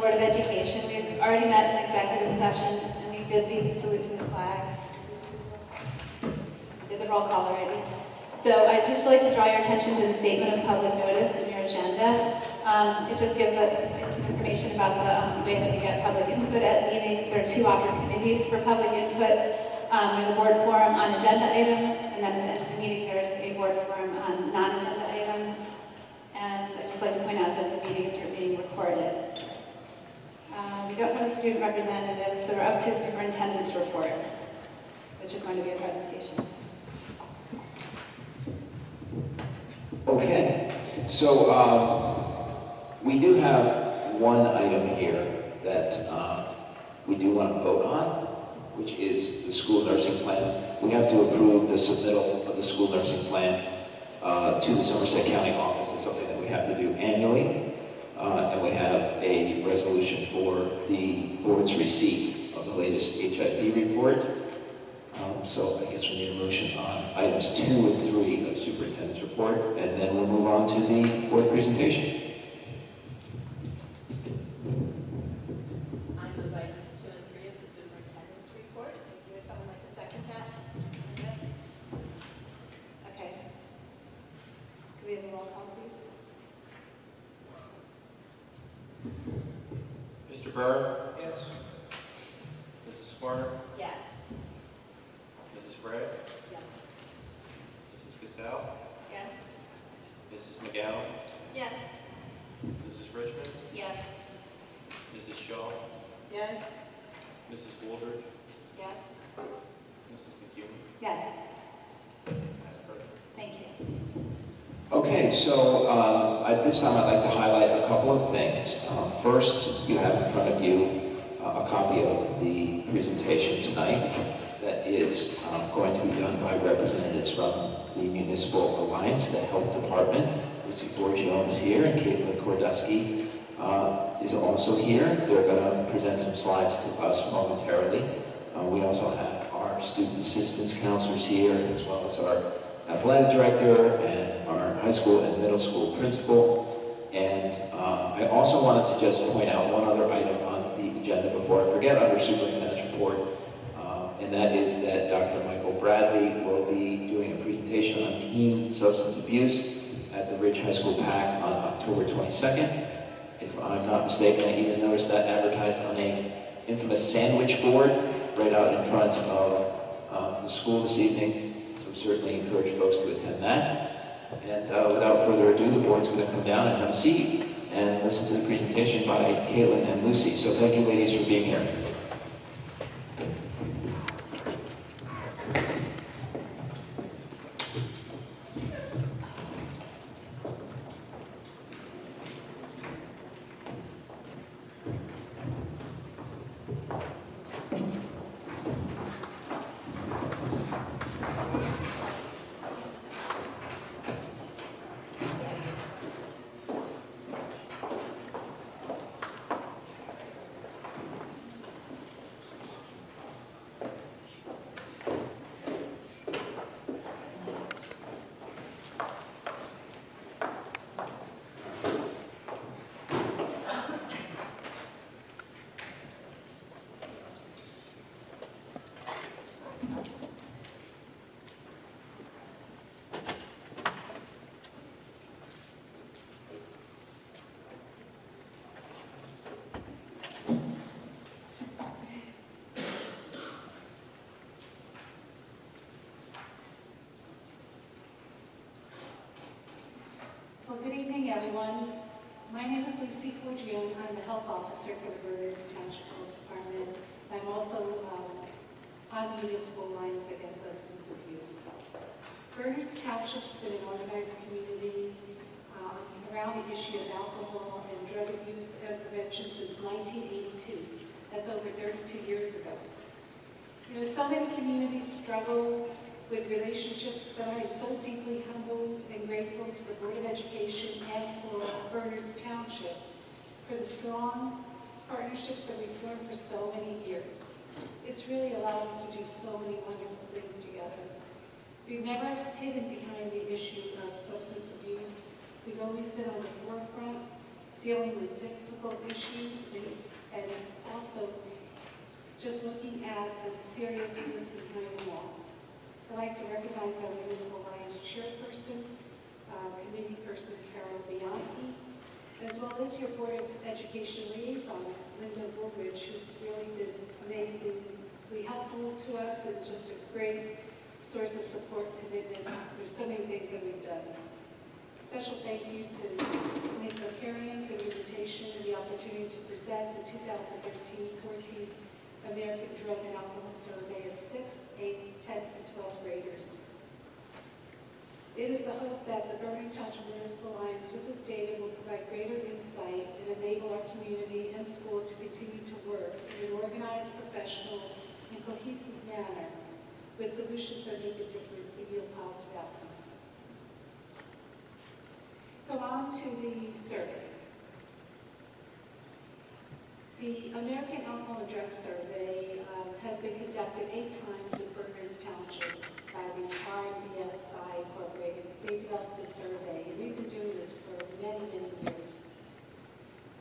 Board of Education. We've already met in executive session, and we did the salute to the flag. We did the roll call already. So I'd just like to draw your attention to the statement of public notice in your agenda. It just gives information about the way that we get public input at meetings. There are two opportunities for public input. There's a board forum on agenda items, and then at the end of the meeting there's a board forum on non-agenda items. And I'd just like to point out that the meetings are being recorded. We don't have a student representative, so we're up to superintendent's report, which is going to be a presentation. Okay, so we do have one item here that we do want to vote on, which is the school nursing plan. We have to approve the submittal of the school nursing plan to the Somerset County office. It's something that we have to do annually, and we have a resolution for the board's receipt of the latest HIV report. So I guess we need a motion on items 2 and 3 of superintendent's report, and then we'll move on to the board presentation. I move items 2 and 3 of the superintendent's report. Thank you. Would someone like to second that? Okay. Could we have a roll call, please? Mr. Burr? Yes. Mrs. Squire? Yes. Mrs. Gray? Yes. Mrs. Cassell? Yes. Mrs. McGowan? Yes. Mrs. Richmond? Yes. Mrs. Shaw? Yes. Mrs. Wooldridge? Yes. Mrs. McEwen? Yes. Madam President. Thank you. Okay, so at this time I'd like to highlight a couple of things. First, you have in front of you a copy of the presentation tonight that is going to be done by representatives from the Municipal Alliance, the Health Department. Lucy Forgione is here, and Caitlin Kordusky is also here. They're going to present some slides to us momentarily. We also have our student assistance counselors here, as well as our athletic director and our high school and middle school principal. And I also wanted to just point out one other item on the agenda before I forget under superintendent's report, and that is that Dr. Michael Bradley will be doing a presentation on teen substance abuse at the Ridge High School PAC on October 22nd. If I'm not mistaken, I even noticed that advertised on a infamous sandwich board right out in front of the school this evening. So certainly encourage folks to attend that. And without further ado, the board's going to come down and have a seat and listen to the presentation by Caitlin and Lucy. So thank you, ladies, for being here. Well, good evening, everyone. My name is Lucy Forgione. I'm the health officer for the Bernards Township Health Department. I'm also on the Municipal Alliance Against Substance Abuse. Bernards Township's been an organized community around the issue of alcohol and drug abuse and prevention since 1982. That's over 32 years ago. You know, so many communities struggle with relationships, but I am so deeply humbled and grateful to the Board of Education and for Bernards Township for the strong partnerships that we've formed for so many years. It's really allowed us to do so many wonderful things together. We've never hidden behind the issue of substance abuse. We've always been on the forefront, dealing with difficult issues, and also just looking at the seriousness behind them all. I'd like to recognize our Municipal Alliance chairperson, committee person Carol Bianchi, as well as your Board of Education liaison, Linda Woolridge, who's really been amazingly helpful to us and just a great source of support and commitment. There's so many things that we've done. Special thank you to Nick Riparian for the invitation and the opportunity to present the 2013-14 American Drug and Alcohol Survey of 6th, 8th, 10th, and 12th graders. It is the hope that the Berners Township Municipal Alliance with this data will provide greater insight and enable our community and school to continue to work in an organized, professional, and cohesive manner with solutions that make a difference and yield positive outcomes. So on to the survey. The American Alcohol and Drug Survey has been conducted 8 times in Berners Township by the RMBSI Incorporated. They developed this survey, and we've been doing this for many, many years.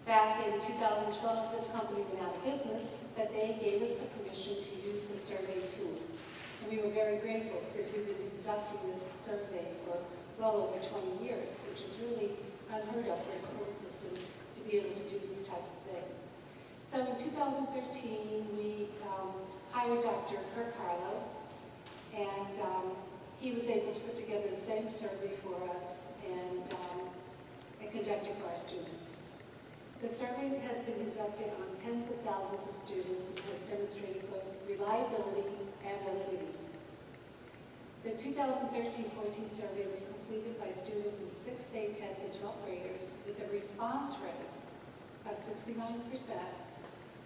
Back in 2012, this company went out of business, but they gave us the permission to use the survey tool. And we were very grateful because we've been conducting this survey for well over 20 years, which is really unheard of for a school system to be able to do this type of thing. So in 2013, we hired Dr. Kirk Harlow, and he was able to put together the same survey for us and conduct it for our students. The survey has been conducted on tens of thousands of students and has demonstrated both reliability and validity. The 2013-14 survey was completed by students in 6th, 8th, 10th, and 12th graders with a response rate of 69%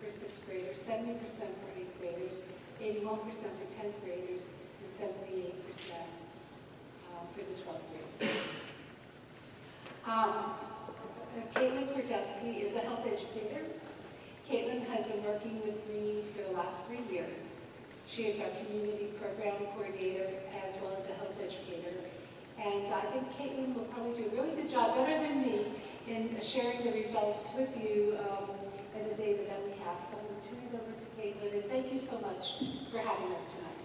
for 6th graders, 70% for 8th graders, 81% for 10th graders, and 78% for the 12th graders. Caitlin Kordesky is a health educator. Caitlin has been working with me for the last 3 years. She is our community program coordinator as well as a health educator. And I think Caitlin will probably do a really good job, better than me, in sharing the results with you and the data that we have. So I'm going to turn it over to Caitlin, and thank you so much for having us tonight.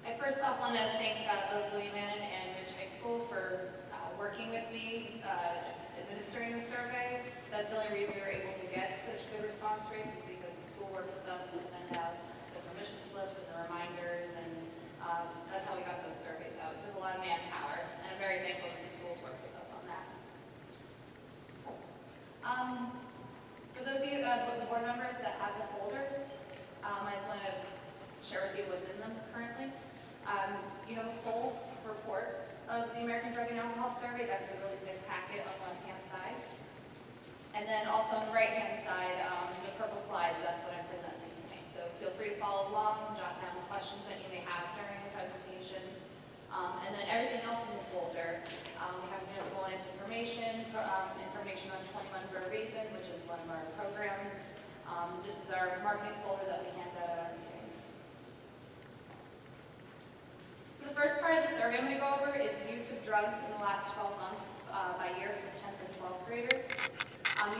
I first off want to thank both William Mannon and Ridge High School for working with me, administering the survey. That's the only reason we were able to get such good response rates is because the school worked with us to send out the permission slips and the reminders, and that's how we got those surveys out. It took a lot of manpower, and I'm very thankful that the schools worked with us on that. For those of you, the board members that have the folders, I just want to share with you what's in them currently. You have a full report of the American Drug and Alcohol Survey. That's the really thick packet on the left-hand side. And then also on the right-hand side, the purple slides, that's what I'm presenting tonight. So feel free to follow along, jot down questions that you may have during the presentation. And then everything else in the folder, we have municipal alliance information, information on 21 for a Reason, which is one of our programs. This is our marketing folder that we hand out at our meetings. So the first part of the survey I'm going to go over is use of drugs in the last 12 months by year for 10th and 12th graders.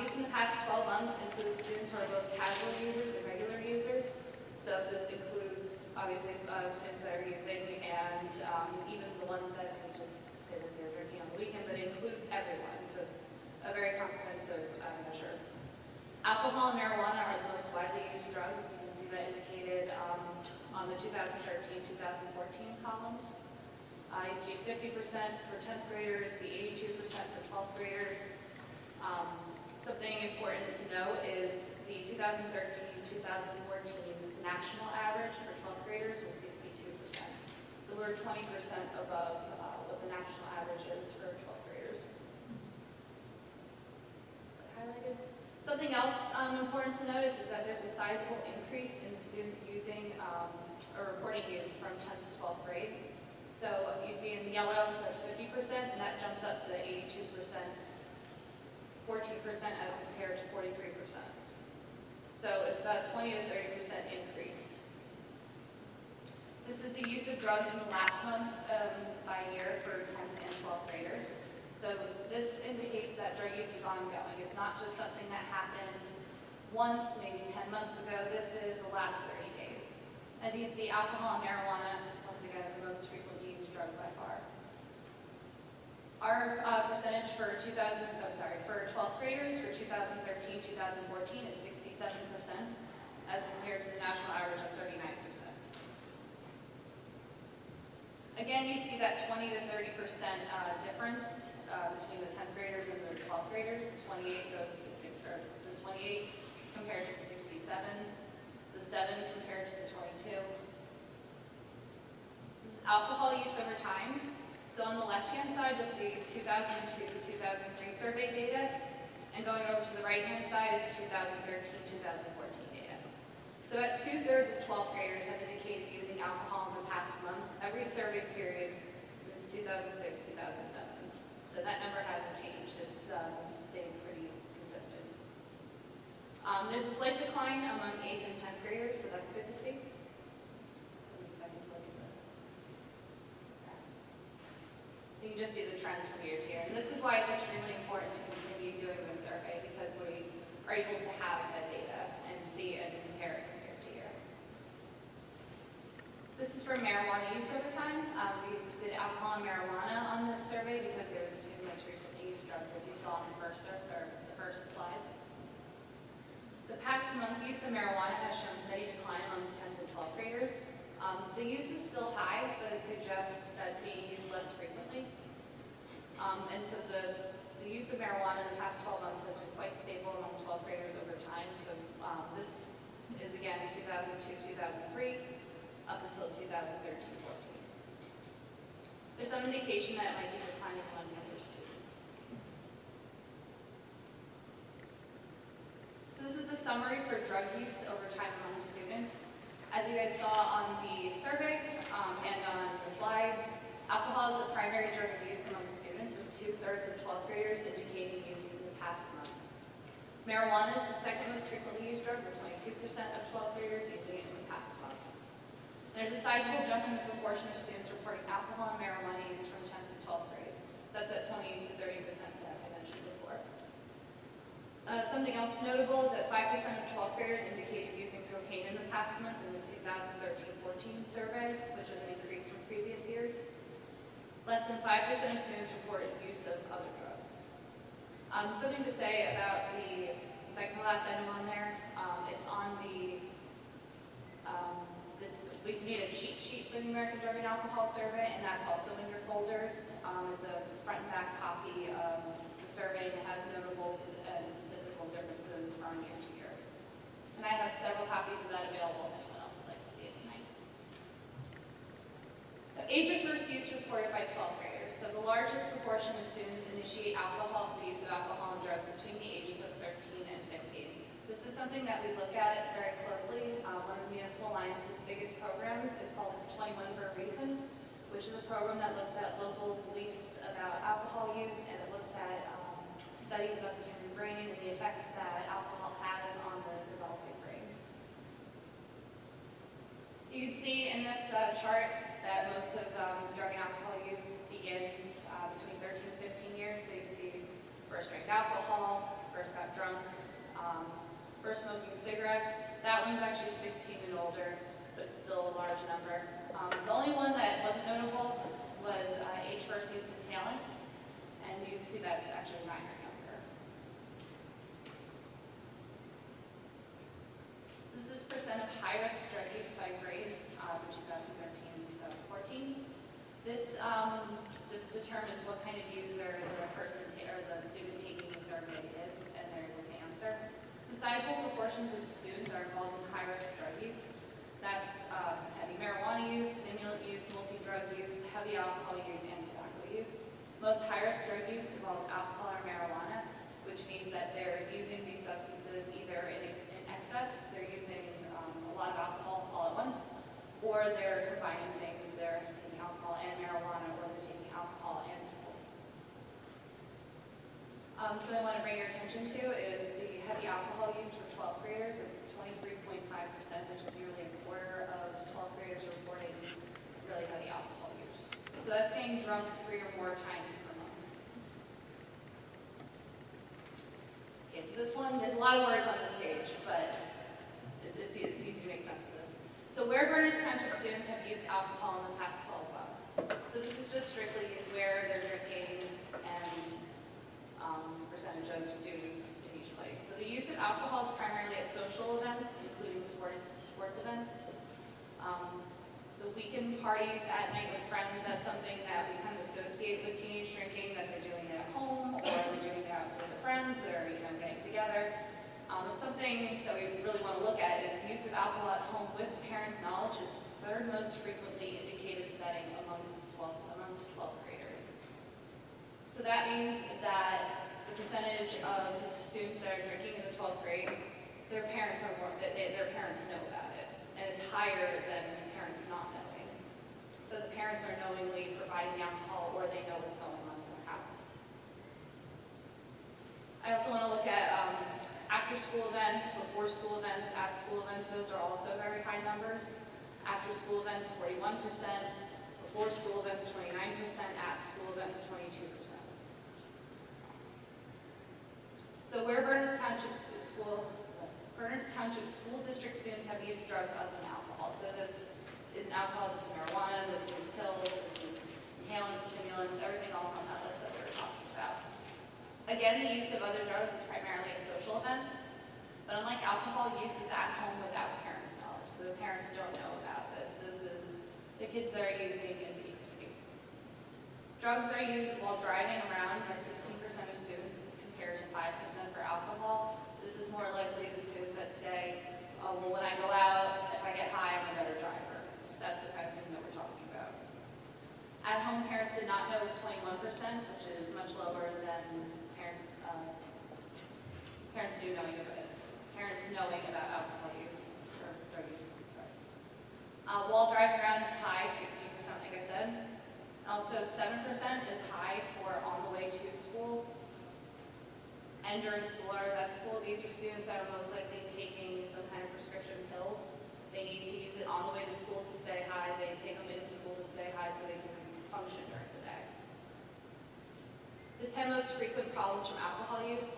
Use in the past 12 months includes students who are both casual users and regular users. So this includes, obviously, students that are using and even the ones that we just say that they're drinking on the weekend, but it includes everyone. So it's a very comprehensive measure. Alcohol and marijuana are the most widely used drugs. You can see that indicated on the 2013-2014 column. You see 50% for 10th graders, the 82% for 12th graders. Something important to note is the 2013-2014 national average for 12th graders was 62%. So we're 20% above what the national average is for 12th graders. Is that highlighted? Something else important to notice is that there's a sizable increase in students using or reporting use from 10th to 12th grade. So you see in yellow, that's 50%, and that jumps up to 82%. 14% as compared to 43%. So it's about a 20 to 30% increase. This is the use of drugs in the last month by year for 10th and 12th graders. So this indicates that drug use is ongoing. It's not just something that happened once, maybe 10 months ago. This is the last 30 days. As you can see, alcohol and marijuana, once again, the most frequently used drug by far. Our percentage for 12th graders for 2013-2014 is 67%, as compared to the national average of 39%. Again, you see that 20 to 30% difference between the 10th graders and the 12th graders. The 28 goes to the 28 compared to the 67, the 7 compared to the 22. This is alcohol use over time. So on the left-hand side, you'll see 2002-2003 survey data, and going over to the right-hand side is 2013-2014 data. So about 2/3 of 12th graders have indicated using alcohol in the past month, every survey period since 2006-2007. So that number hasn't changed. It's stayed pretty consistent. There's a slight decline among 8th and 10th graders, so that's good to see. Give me a second to look at that. You can just see the trends from year to year. And this is why it's extremely important to continue doing this survey, because we are able to have that data and see and compare it year to year. This is for marijuana use over time. We did alcohol and marijuana on this survey because they were the two most frequently used drugs, as you saw in the first slides. The past month use of marijuana has shown steady decline among 10th and 12th graders. The use is still high, but it suggests that it's being used less frequently. And so the use of marijuana in the past 12 months has been quite stable among 12th graders over time. So this is again 2002-2003 up until 2013-14. There's some indication that it might be declining among younger students. So this is the summary for drug use over time among students. As you guys saw on the survey and on the slides, alcohol is the primary drug of use among students, with 2/3 of 12th graders indicating use in the past month. Marijuana is the second most frequently used drug, with 22% of 12th graders using it in the past month. There's a sizable jump in the proportion of students reporting alcohol and marijuana use from 10th to 12th grade. That's at 20 to 30% that I mentioned before. Something else notable is that 5% of 12th graders indicated using cocaine in the past month in the 2013-14 survey, which was an increase from previous years. Less than 5% of students reported use of other drugs. Something to say about the second to last item on there. It's on we made a cheat sheet for the American Drug and Alcohol Survey, and that's also in your folders. It's a front and back copy of the survey, and it has notable statistical differences from year to year. And I have several copies of that available if anyone else would like to see it tonight. So age of first use reported by 12th graders. So the largest proportion of students initiate the use of alcohol and drugs between the ages of 13 and 15. This is something that we look at very closely. One of the Municipal Alliance's biggest programs is called It's 21 for a Reason, which is a program that looks at local beliefs about alcohol use, and it looks at studies about the human brain and the effects that alcohol has on the developing brain. You can see in this chart that most of the drug and alcohol use begins between 13 and 15 years. So you see first drank alcohol, first got drunk, first smoking cigarettes. That one's actually 16 and older, but it's still a large number. The only one that wasn't notable was age first use inhalants, and you see that's actually 9 or younger. This is percent of high-risk drug use by grade for 2013 and 2014. This determines what kind of user the student taking the survey is, and they're able to answer. So sizable proportions of students are involved in high-risk drug use. That's heavy marijuana use, stimulant use, multi-drug use, heavy alcohol use, and tobacco use. Most high-risk drug use involves alcohol or marijuana, which means that they're using these substances either in excess, they're using a lot of alcohol all at once, or they're combining things. They're taking alcohol and marijuana, or they're taking alcohol and pills. So I want to bring your attention to is the heavy alcohol use for 12th graders. It's 23.5%, which is nearly a quarter of 12th graders reporting really heavy alcohol use. So that's getting drunk 3 or more times per month. So this one, there's a lot of words on this page, but it's easy to make sense of this. So where Berners Township students have used alcohol in the past 12 months. So this is just strictly where they're drinking and percentage of students in each place. So the use of alcohol is primarily at social events, including sports events. The weekend parties at night with friends, that's something that we kind of associate with teenage drinking, that they're doing it at home, or they're doing it out with their friends, they're getting together. It's something that we really want to look at is use of alcohol at home with parents' knowledge is the third most frequently indicated setting amongst 12th graders. So that means that the percentage of students that are drinking in the 12th grade, their parents know about it, and it's higher than parents not knowing. So the parents are knowingly providing the alcohol, or they know what's going on in their house. I also want to look at after-school events, before-school events, at-school events. Those are also very high numbers. After-school events, 41%. Before-school events, 29%. At-school events, 22%. So where Berners Township School District students have used drugs other than alcohol. So this is alcohol, this is marijuana, this is pills, this is inhalants, stimulants, everything else on that list that we were talking about. Again, the use of other drugs is primarily at social events, but unlike alcohol, use is at home without parents' knowledge. So the parents don't know about this. This is the kids that are using in secrecy. Drugs are used while driving around by 16% of students compared to 5% for alcohol. This is more likely the students that say, oh, well, when I go out, if I get high, I'm a better driver. That's the kind of thing that we're talking about. At home, parents did not know was 21%, which is much lower than parents do knowing about it. Parents knowing about alcohol use, or drug use, sorry. While driving around is high, 16%, like I said. Also, 7% is high for on the way to school and during school hours at school. These are students that are most likely taking some kind of prescription pills. They need to use it on the way to school to stay high. They take them in school to stay high so they can function during the day. The 10 most frequent problems from alcohol use.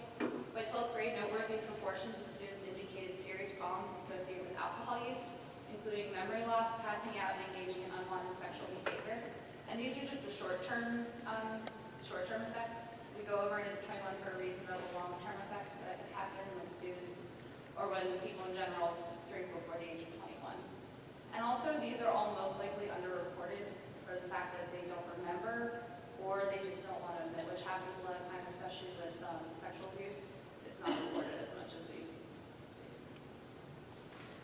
By 12th grade, noteworthy proportions of students indicated serious problems associated with alcohol use, including memory loss, passing out, and engaging in unwanted sexual behavior. And these are just the short-term effects. We go over it as 21 for a reason, but the long-term effects that happen when students, or when people in general, drink before the age of 21. And also, these are all most likely underreported for the fact that they don't remember, or they just don't want to admit, which happens a lot of times, especially with sexual abuse. It's not reported as much as we see.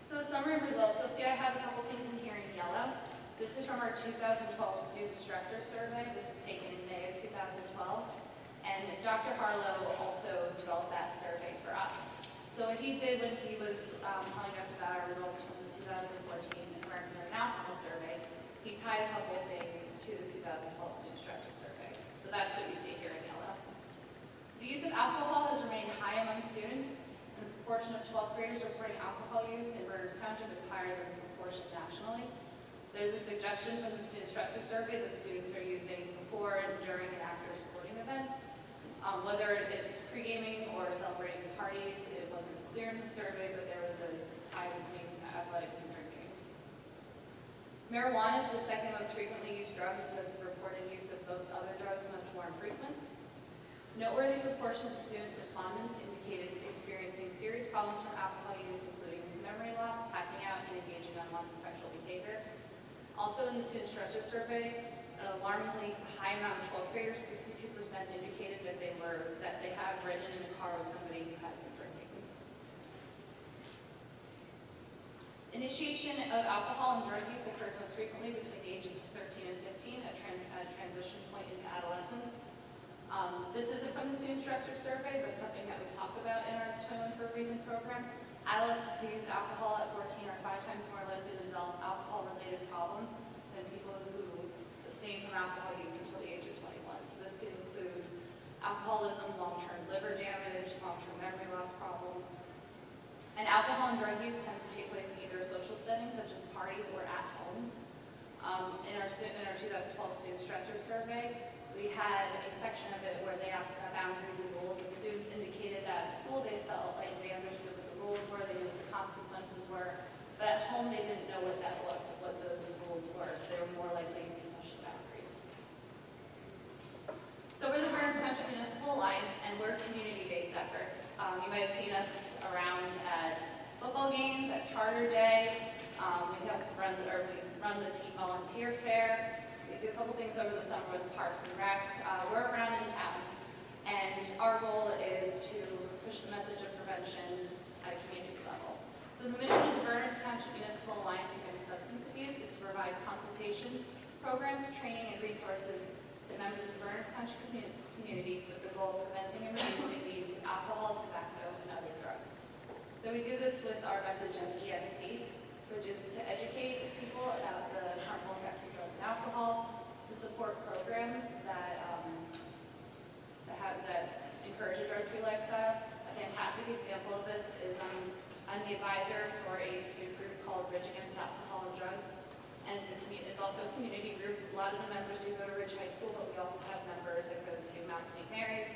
So the summary of results, you'll see I have a couple things in here in yellow. This is from our 2012 student stressor survey. This was taken in May of 2012. And Dr. Harlow also developed that survey for us. So what he did when he was telling us about our results from the 2014 American Drug and Alcohol survey, he tied a couple of things to the 2012 student stressor survey. So that's what you see here in yellow. So the use of alcohol has remained high among students, and the proportion of 12th graders reporting alcohol use in Berners Township is higher than the proportion nationally. There's a suggestion from the student stressor survey that students are using before and during and after sporting events. Whether it's pre-gaming or celebrating parties, it wasn't clear in the survey, but there was a tie between athletics and drinking. Marijuana is the second most frequently used drug, with the reported use of most other drugs much more infrequent. Noteworthy proportions of student respondents indicated experiencing serious problems from alcohol use, including memory loss, passing out, and engaging in unwanted sexual behavior. Also in the student stressor survey, an alarmingly high amount of 12th graders, 62%, indicated that they have ridden in a car with somebody who had been drinking. Initiation of alcohol and drug use occurs most frequently between the ages of 13 and 15, a transition point into adolescence. This isn't from the student stressor survey, but something that we talk about in our 21 for a Reason program. Adolescents who use alcohol at 14 are 5 times more likely to develop alcohol-related problems than people who abstain from alcohol use until the age of 21. So this could include alcoholism, long-term liver damage, long-term memory loss problems. And alcohol and drug use tends to take place in either a social setting, such as parties, or at home. In our 2012 student stressor survey, we had a section of it where they asked about boundaries and rules, and students indicated that at school they felt like they understood what the rules were, they knew what the consequences were, but at home they didn't know what those rules were, so they were more likely to push the boundaries. So we're the Burns Township Municipal Alliance, and we're community-based efforts. You might have seen us around at football games, at Charter Day. We run the Teen Volunteer Fair. We do a couple things over the summer with Parks and Rec. We're around in town, and our goal is to push the message of prevention at a community level. So the mission of the Burns Township Municipal Alliance Against Substance Abuse is to provide consultation, programs, training, and resources to members of the Burns Township community with the goal of preventing and reducing the use of alcohol, tobacco, and other drugs. So we do this with our message of ESP, which is to educate people about the harmful effects of drugs and alcohol, to support programs that encourage a drug-free lifestyle. A fantastic example of this is I'm the advisor for a student group called Ridge Against Alcohol and Drugs, and it's also a community group. A lot of the members do go to Ridge High School, but we also have members that go to Mount St. Mary's,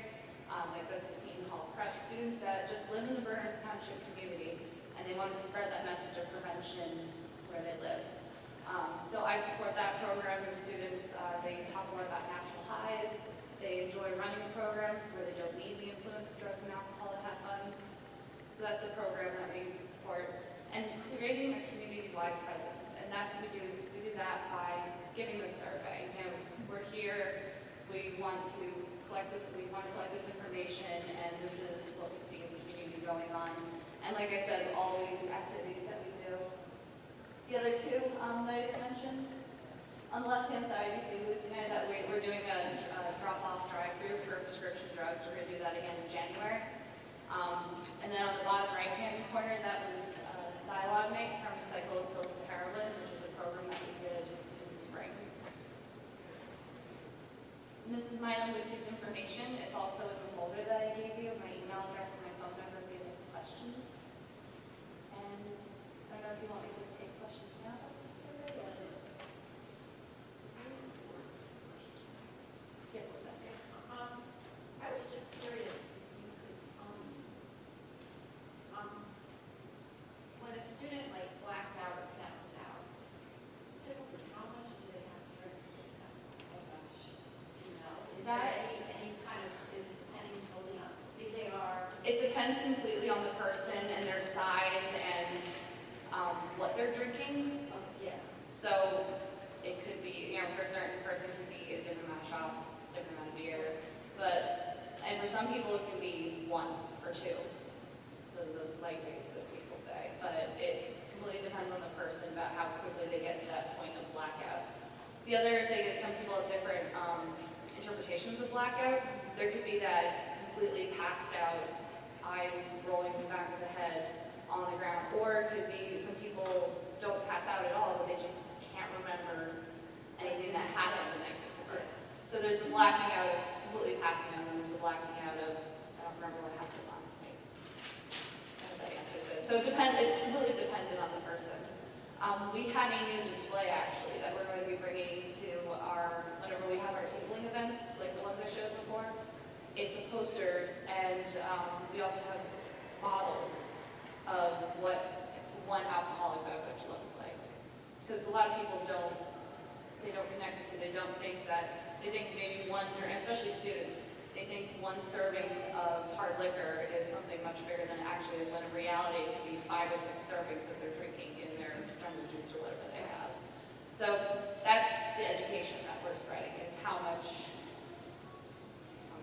that go to Seton Hall Prep, students that just live in the Burns Township community, and they want to spread that message of prevention where they live. So I support that program with students. They talk more about natural highs. They enjoy running programs where they don't need the influence of drugs and alcohol to have fun. So that's a program that we support. And creating a community-wide presence. And that we do that by giving the survey. You know, we're here, we want to collect this information, and this is what we see in the community going on. And like I said, all these activities that we do. The other two that I didn't mention, on the left-hand side, you see Lucy and I that we're doing a drop-off drive-through for prescription drugs. We're going to do that again in January. And then on the bottom right-hand corner, that was Dialogue Night from Cycle of Pills to Heroin, which was a program that we did in the spring. And this is mine and Lucy's information. It's also in the folder that I gave you, my email address and my phone number if you have any questions. And I don't know if you want me to take questions now about this survey or... Yes, Linda. I was just curious, when a student like blacks out or passes out, typically how much do they have to drink? Oh gosh, you know, is there any kind of, is it depending totally on who they are? It depends completely on the person and their size and what they're drinking. Yeah. So it could be, you know, for a certain person, it could be a different amount of shots, different amount of beer. And for some people, it can be 1 or 2. Those are those lightweights that people say. But it completely depends on the person about how quickly they get to that point of blackout. The other thing is some people have different interpretations of blackout. There could be that completely passed out, eyes rolling in the back of the head on the ground. Or it could be some people don't pass out at all, but they just can't remember anything that happened the night before. So there's the blacking out of completely passing out, and there's the blacking out of, I don't remember what happened last night. I hope that answers it. So it's completely dependent on the person. We have a new display actually that we're going to be bringing to whenever we have our tabling events, like the ones I showed before. It's a poster, and we also have models of what one alcoholic beverage looks like. Because a lot of people don't connect to, they think maybe one drink, especially students, they think one serving of hard liquor is something much bigger than it actually is, when in reality it can be 5 or 6 servings that they're drinking in their jungle juice or whatever they have. So that's the education that we're spreading, is how much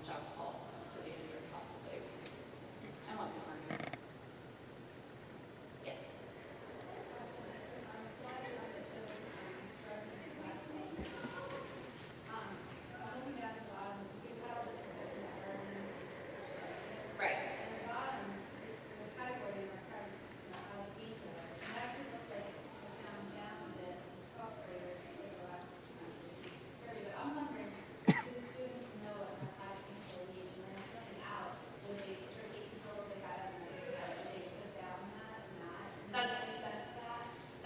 alcohol do we drink possibly. And what can we? Yes. Right.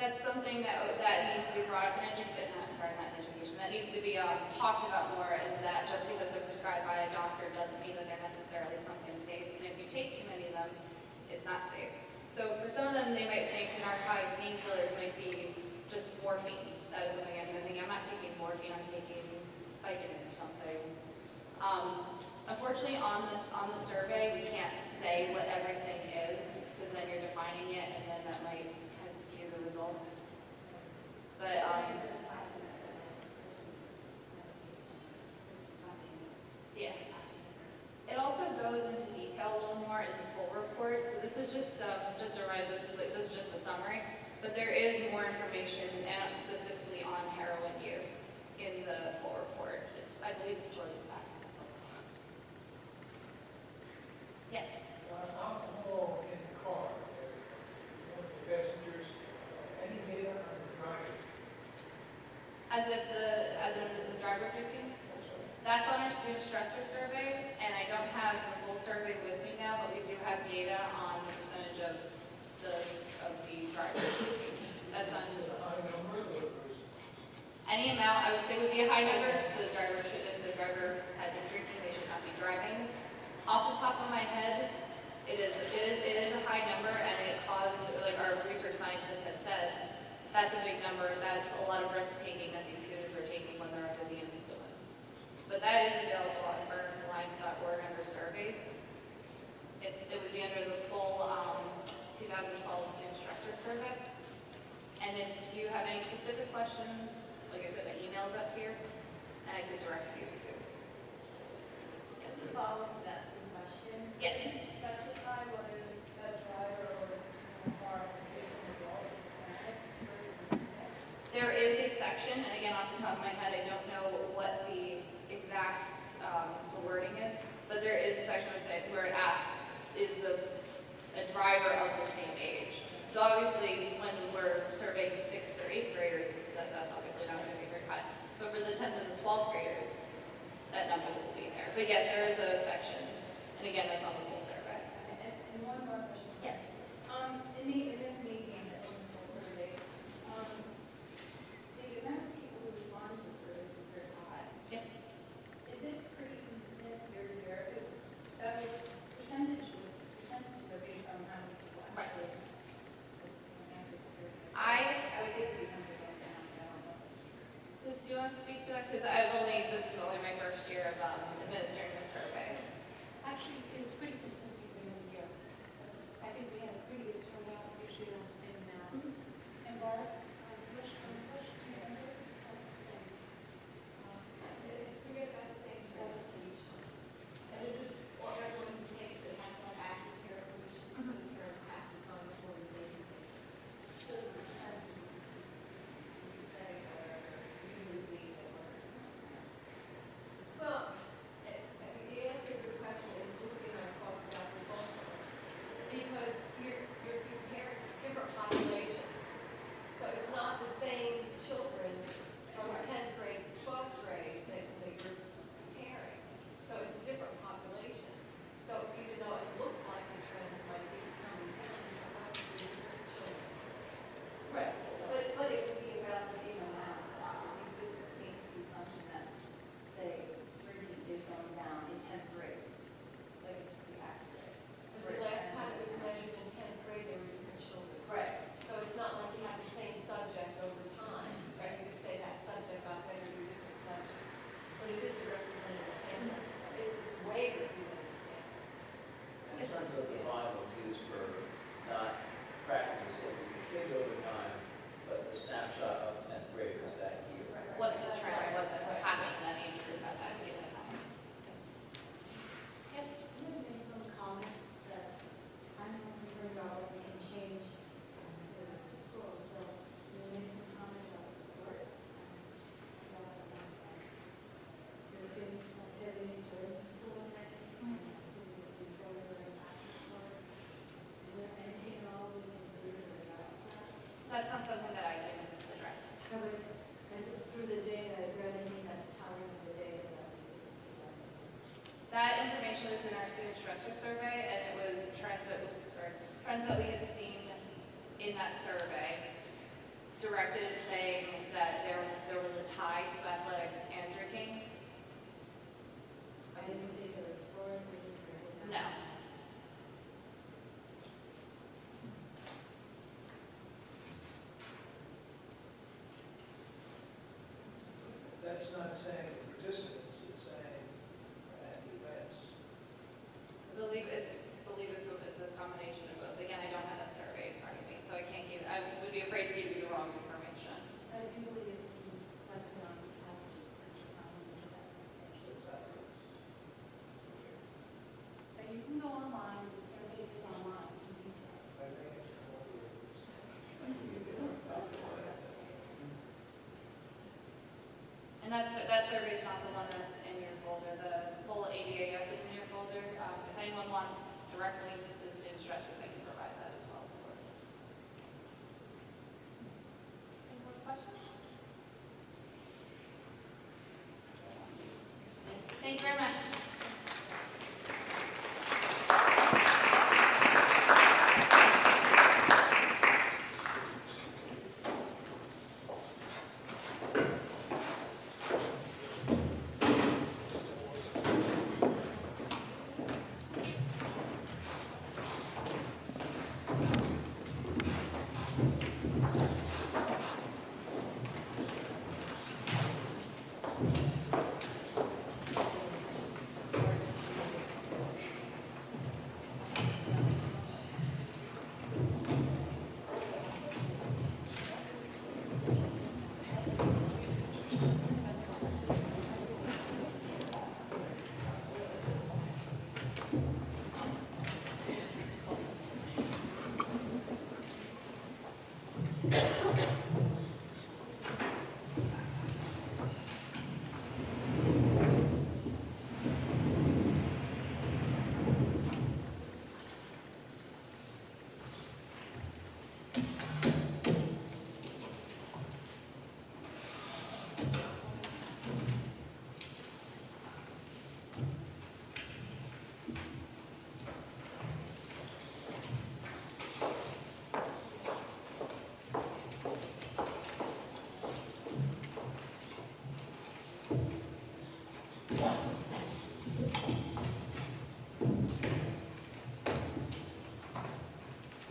That's something that needs to be brought up in education. Not in education. information that needs to be talked about more is that just because they're prescribed by a doctor doesn't mean that they're necessarily something safe. And if you take too many of them, it's not safe. So for some of them, they might think narcotic painkillers might be just morphine. That is something I'm thinking. I'm not taking morphine, I'm taking Vicodin or something. Unfortunately, on the survey, we can't say what everything is, because then you're defining it, and then that might kind of skew the results. But yeah, it also goes into detail a little more in the full report. So this is just a ride. This is just a summary, but there is more information, and specifically on heroin use in the full report. I believe it's towards the back. Yes. Alcohol in the car, one of the passengers, any data on the driver? As in is the driver drinking? That's on our student stressor survey, and I don't have the full survey with me now, but we do have data on the percentage of the driver drinking. That's on High number or any amount. I would say would be a high number. If the driver had been drinking, they should not be driving. Off the top of my head, it is a high number, and it caused, like our research scientist had said, that's a big number. That's a lot of risk taking that these students are taking when they're under the influence. But that is available on burnsalliance.org under surveys. It would be under the full 2012 student stressor survey. And if you have any specific questions, like I said, my email's up here, and I could direct you to. Yes. Just to follow up to that same question. Yes. Does it specify whether a driver or a car is an adult or parent versus a student? There is a section, and again, off the top of my head, I don't know what the exact the wording is, but there is a section where it asks, is a driver of the same age? So obviously, when we're surveying 6th or 8th graders, that's obviously not going to be very high. But for the 10th and the 12th graders, that number will be there. But yes, there is a section, and again, that's on the full survey. And one more question. Yes. In this meeting, that was the full survey, the amount of people who responded to the survey was very high. Yep. Is it pretty consistent year to year? Because that was percentages are based on how many people actually answered the survey. So I would say 300 went down, but I don't know. Liz, do you want to speak to that? Because this is only my first year of administering the survey. Actually, it's pretty consistent year to year. I think we had a pretty good turnout, it's usually around the same amount. And Barb, push, do you remember? About the same. We get about the same About the trends. same. And this is what everyone who takes it has one active care solution, care practice on a daily basis. So the percentages, you could say, are usually basic or. Well, the answer to the question is, Lucy and I talked about this also, because you're comparing different populations. So it's not the same children from 10th grade to 12th grade that you're comparing. So it's a different population. So even though it looks like the trends might be coming down, it's actually different children. Right. But it would be about the same amount. Because you could make the assumption that, say, drinking is going down in 10th grade. Like it's pretty accurate. But the last time it was measured in 10th grade, they were different children. Right. So it's not like you have the same subject over time, right? You could say that subject got better than different subjects. But it is a representative sample. It's way representative sample. In terms of the volume of use for not tracking the same kids over time, but the snapshot of 10th graders that year. What's the trend? What's happening in that age group at that given time? Yes. I'm going to make some comments that I'm concerned about what can change the school. So you made some comment about sports. There's been activities during the school day, activities before during after school. Is there anything at all we can do to address that? That's not something that I can address. No, but through the data, is there anything that's telling the data that we can do? That information was in our student stressor survey, and it was trends that we had seen in that survey directed at saying that there was a tied to athletics and drinking. Any particular sport? No. That's not saying participants, it's saying at events. I believe it's a combination of both. Again, I don't have that survey in front of me, so I can't give, I would be afraid to give you the wrong information. I do believe we reflected on the athletes at the time of that survey. So it's athletes. But you can go online, the survey is online in detail. I may have to come over with this. And that survey is not the one that's in your folder. The full ADAS is in your folder. If anyone wants direct links to student stressors, I can provide that as well, of course. Any more questions? Thank you very much.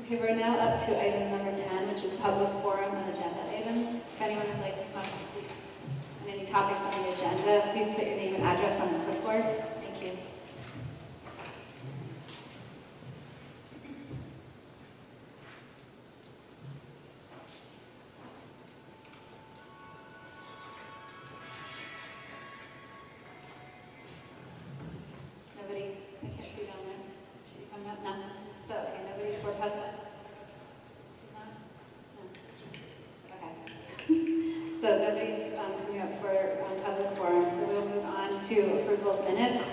Okay, we're now up to item number 10, which is public forum on agenda items. If anyone would like to come and speak on any topics on the agenda, please put your name and address on the clipboard. Thank you. Nobody, I can't see down there. Should you come up? No. So, okay, nobody for public? No? Okay. So nobody's coming up for public forum, so we'll move on to approval of minutes.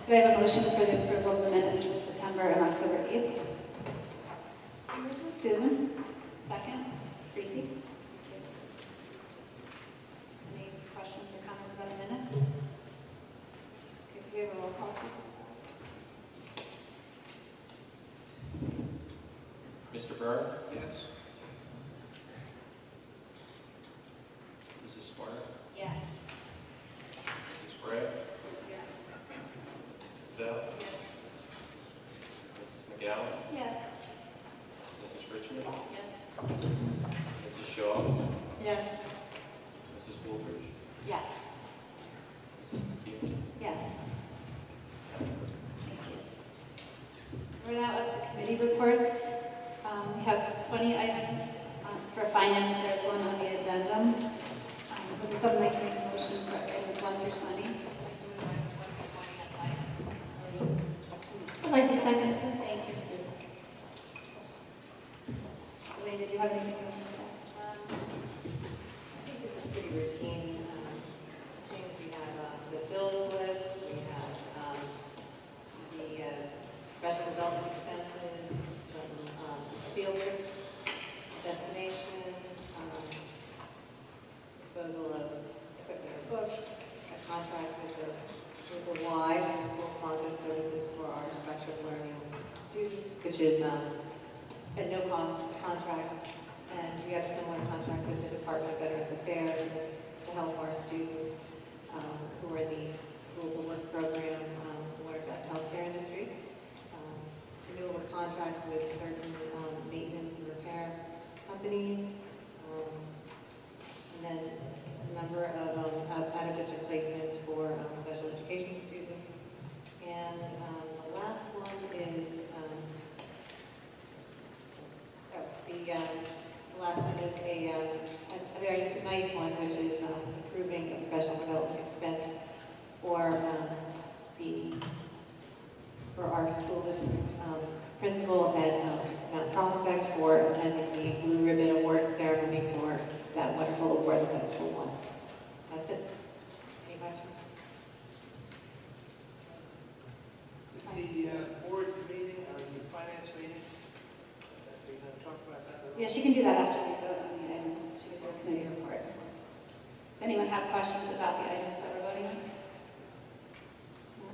Do I have a motion for the approval of the minutes from September and October 8th? Susan? Second? Preeti? Any questions or comments about the minutes? Okay, could we have a roll call, please? Mr. Byrne? Yes. Mrs. Sparta? Yes. Mrs. Gray? Yes. Mrs. Cassell? Mrs. McGowan? Yes. Mrs. Richmond? Yes. Mrs. Shaw? Yes. Mrs. Wooldridge? Yes. Mrs. McKee? Yes. Thank you. We're now up to committee reports. We have 20 items for finance. There's one on the addendum. Would someone like to make a motion for items 1 through 20? I'd like to second this. Thank you, Susan. Elaine, did you have anything you wanted to say? I think this is pretty routine. Things we have the bills list, we have the professional development expenses, some field trip destination, disposal of equipment or books, a contract with the Y, school sponsored services for our structured learning students, which is a no-cost contract, and the last one is a very nice one, which is approving a professional development expense for for our school district principal at Mount Prospect for attending the Blue Ribbon Award ceremony for that wonderful award that school won. That's it. Any questions? The board meeting, or the finance meeting, are you going to talk about that at all? Yeah, she can do that after we vote on the items. She can do a committee report. Does anyone have questions about the items that we're voting on? No?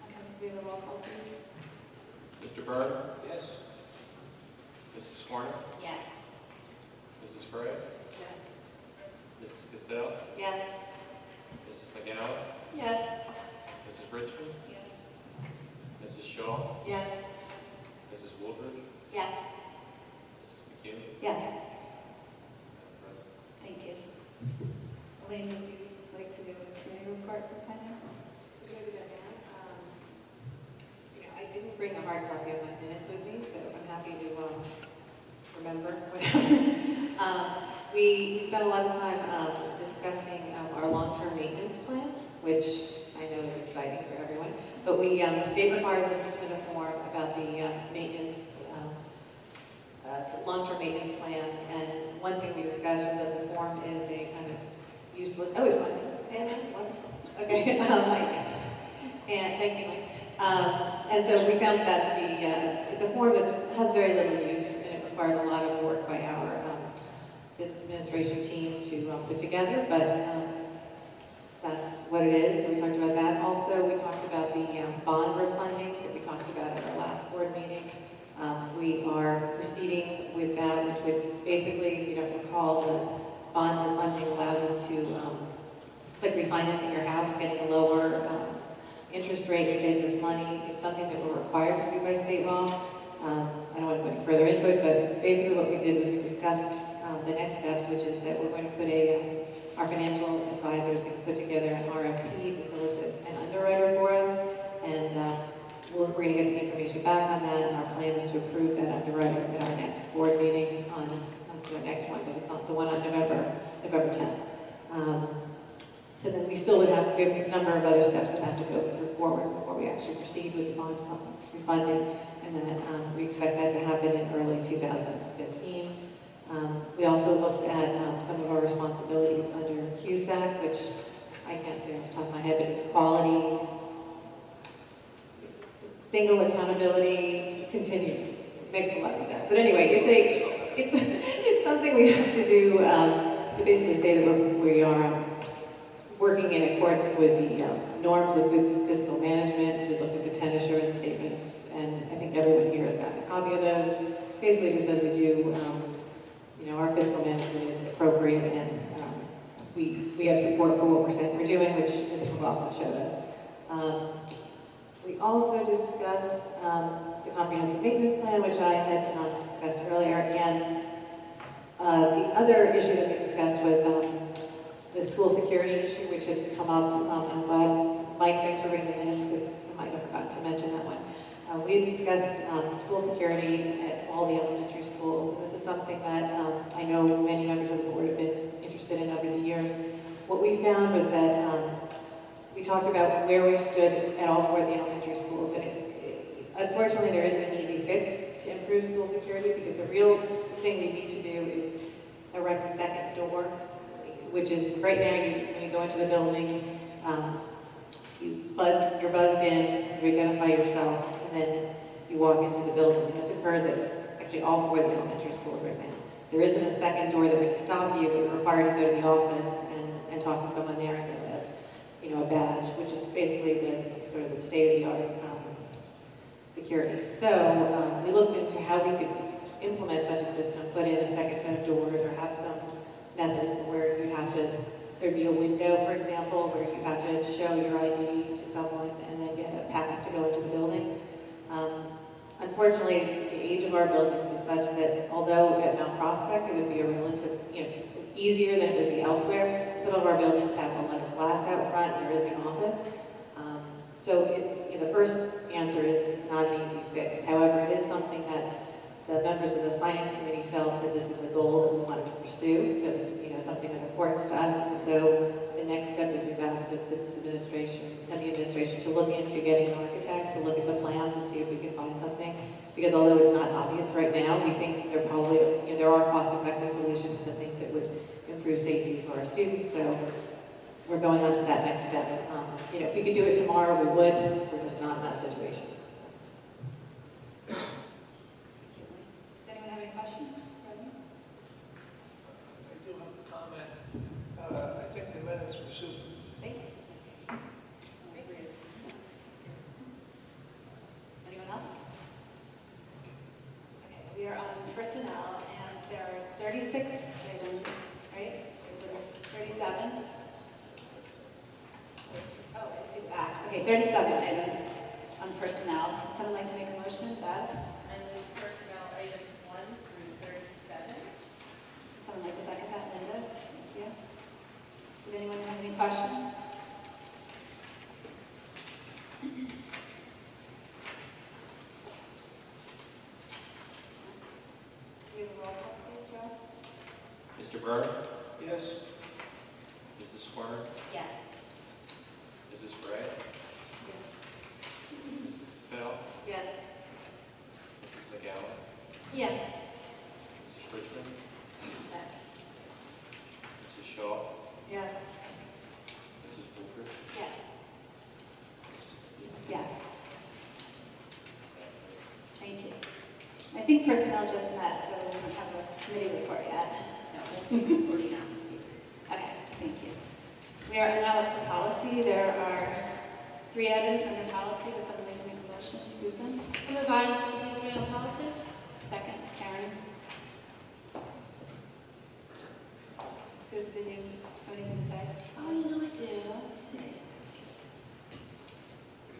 Okay, can we have a roll call, please? Mr. Byrd? Yes. Mrs. Swarner? Yes. Mrs. Gray? Yes. Mrs. Cassell? Yes. Mrs. McGowan? Yes. Mrs. Richmond? Yes. Mrs. Shaw? Yes. Mrs. Wooldridge? Yes. Mrs. McCune? Yes. Madam President. Thank you. Elaine, would you like to do a committee report for finance? We're going to do that now. I didn't bring a hard copy of my minutes with me, so I'm happy to remember what happened. We spent a lot of time discussing our long-term maintenance plan, which I know is exciting for everyone. But the state requires us to submit a form about the maintenance, long-term maintenance plans. And one thing we discussed was that the form is a kind of useless. Oh, it's 1 minute. Okay, wonderful. Okay, and thank you, Mike. And so we found that to be, it's a form that has very little use, and it requires a lot of work by our business administration team to put together, but that's what it is. So we talked about that. Also, we talked about the bond refunding that we talked about at our last board meeting. We are proceeding with that, which would basically, if you don't recall, the bond refunding allows us to, it's like refinancing your house, getting a lower interest rate. It saves us money. It's something that we're required to do by state law. I don't want to go any further into it, but basically what we did was we discussed the next steps, which is that we're going to put our financial advisor is going to put together an RFP to solicit an underwriter for us, and we're going to get the information back on that, and our plan is to approve that underwriter at our next board meeting on the next one, but it's on the one on November 10th. So then we still would have a number of other steps that have to go through forward before we actually proceed with the bond refunding, and then we expect that to happen in early 2015. We also looked at some of our responsibilities under QSAC, which I can't say off the top of my head, but it's quality, single accountability, continued. Makes a lot of sense. But anyway, it's something we have to do to basically say that we are working in accordance with the norms of good fiscal management. We looked at the 10 assurance statements, and I think everyone here has gotten a copy of those. Basically, just as we do, our fiscal management is appropriate, and we have support for what we're saying we're doing, which Ms. McLaughlin showed us. We also discussed the comprehensive maintenance plan, which I had discussed earlier, and the other issue that we discussed was the school security issue, which had come up. I'm glad, Mike, thanks for reading the minutes, because I might have forgotten to mention that one. We had discussed school security at all the elementary schools, and this is something that I know many members of the board have been interested in over the years. What we found was that we talked about where we stood at all four of the elementary schools, and unfortunately there isn't an easy fix to improve school security, because the real thing we need to do is erect a second door, which is right now when you go into the building, you're buzzed in, you identify yourself, and then you walk into the building. And this occurs at actually all four of the elementary schools right now. There isn't a second door that would stop you, that you're required to go to the office and talk to someone there and get a badge, which is basically the sort of the state-of-the-art security. So we looked into how we could implement such a system, put in a second set of doors, or have some method where there'd be a window, for example, where you have to show your ID to someone and then get a pass to go into the building. Unfortunately, the age of our buildings is such that although at Mount Prospect it would be a relative, easier than it would be elsewhere, some of our buildings have a lot of glass out front, and there is an office. So the first answer is it's not an easy fix. However, it is something that the members of the Finance Because although it's not obvious right now, we think there probably, there are cost-effective solutions and things that would improve safety for our students. So we're going on to that next step. If we could do it tomorrow, we would. We're just not in that situation. Does anyone have any questions? I do have a comment. I think the minutes were super. Thank you. Anyone else? Okay, we are on personnel, and there are 36 items, right? There's 37. Oh, I see the back. Okay, 37 items on personnel. Would someone like to make a motion? Bev? I move personnel items 1 through 37. Would someone like to second that? Linda? Thank you. Did anyone have any questions? Do we have a roll call, please, Rob? Mr. Byrne? Yes. Mrs. Squirner? Yes. Mrs. Gray? Yes. Mrs. DeSalle? Yes. Mrs. McGowan? Yes. Mrs. Richmond? Yes. Mrs. Shaw? Yes. Mrs. Woolford? Yes. Yes. Thank you. I think personnel just met, so we don't have a committee report yet. Okay, thank you. We are now up to policy. There are 3 items under policy. Would someone like to make a motion? Susan? I move items 1 through 3 on policy. Second. Karen? Susan, did you have anything to say? Oh, you know I do. Let's see.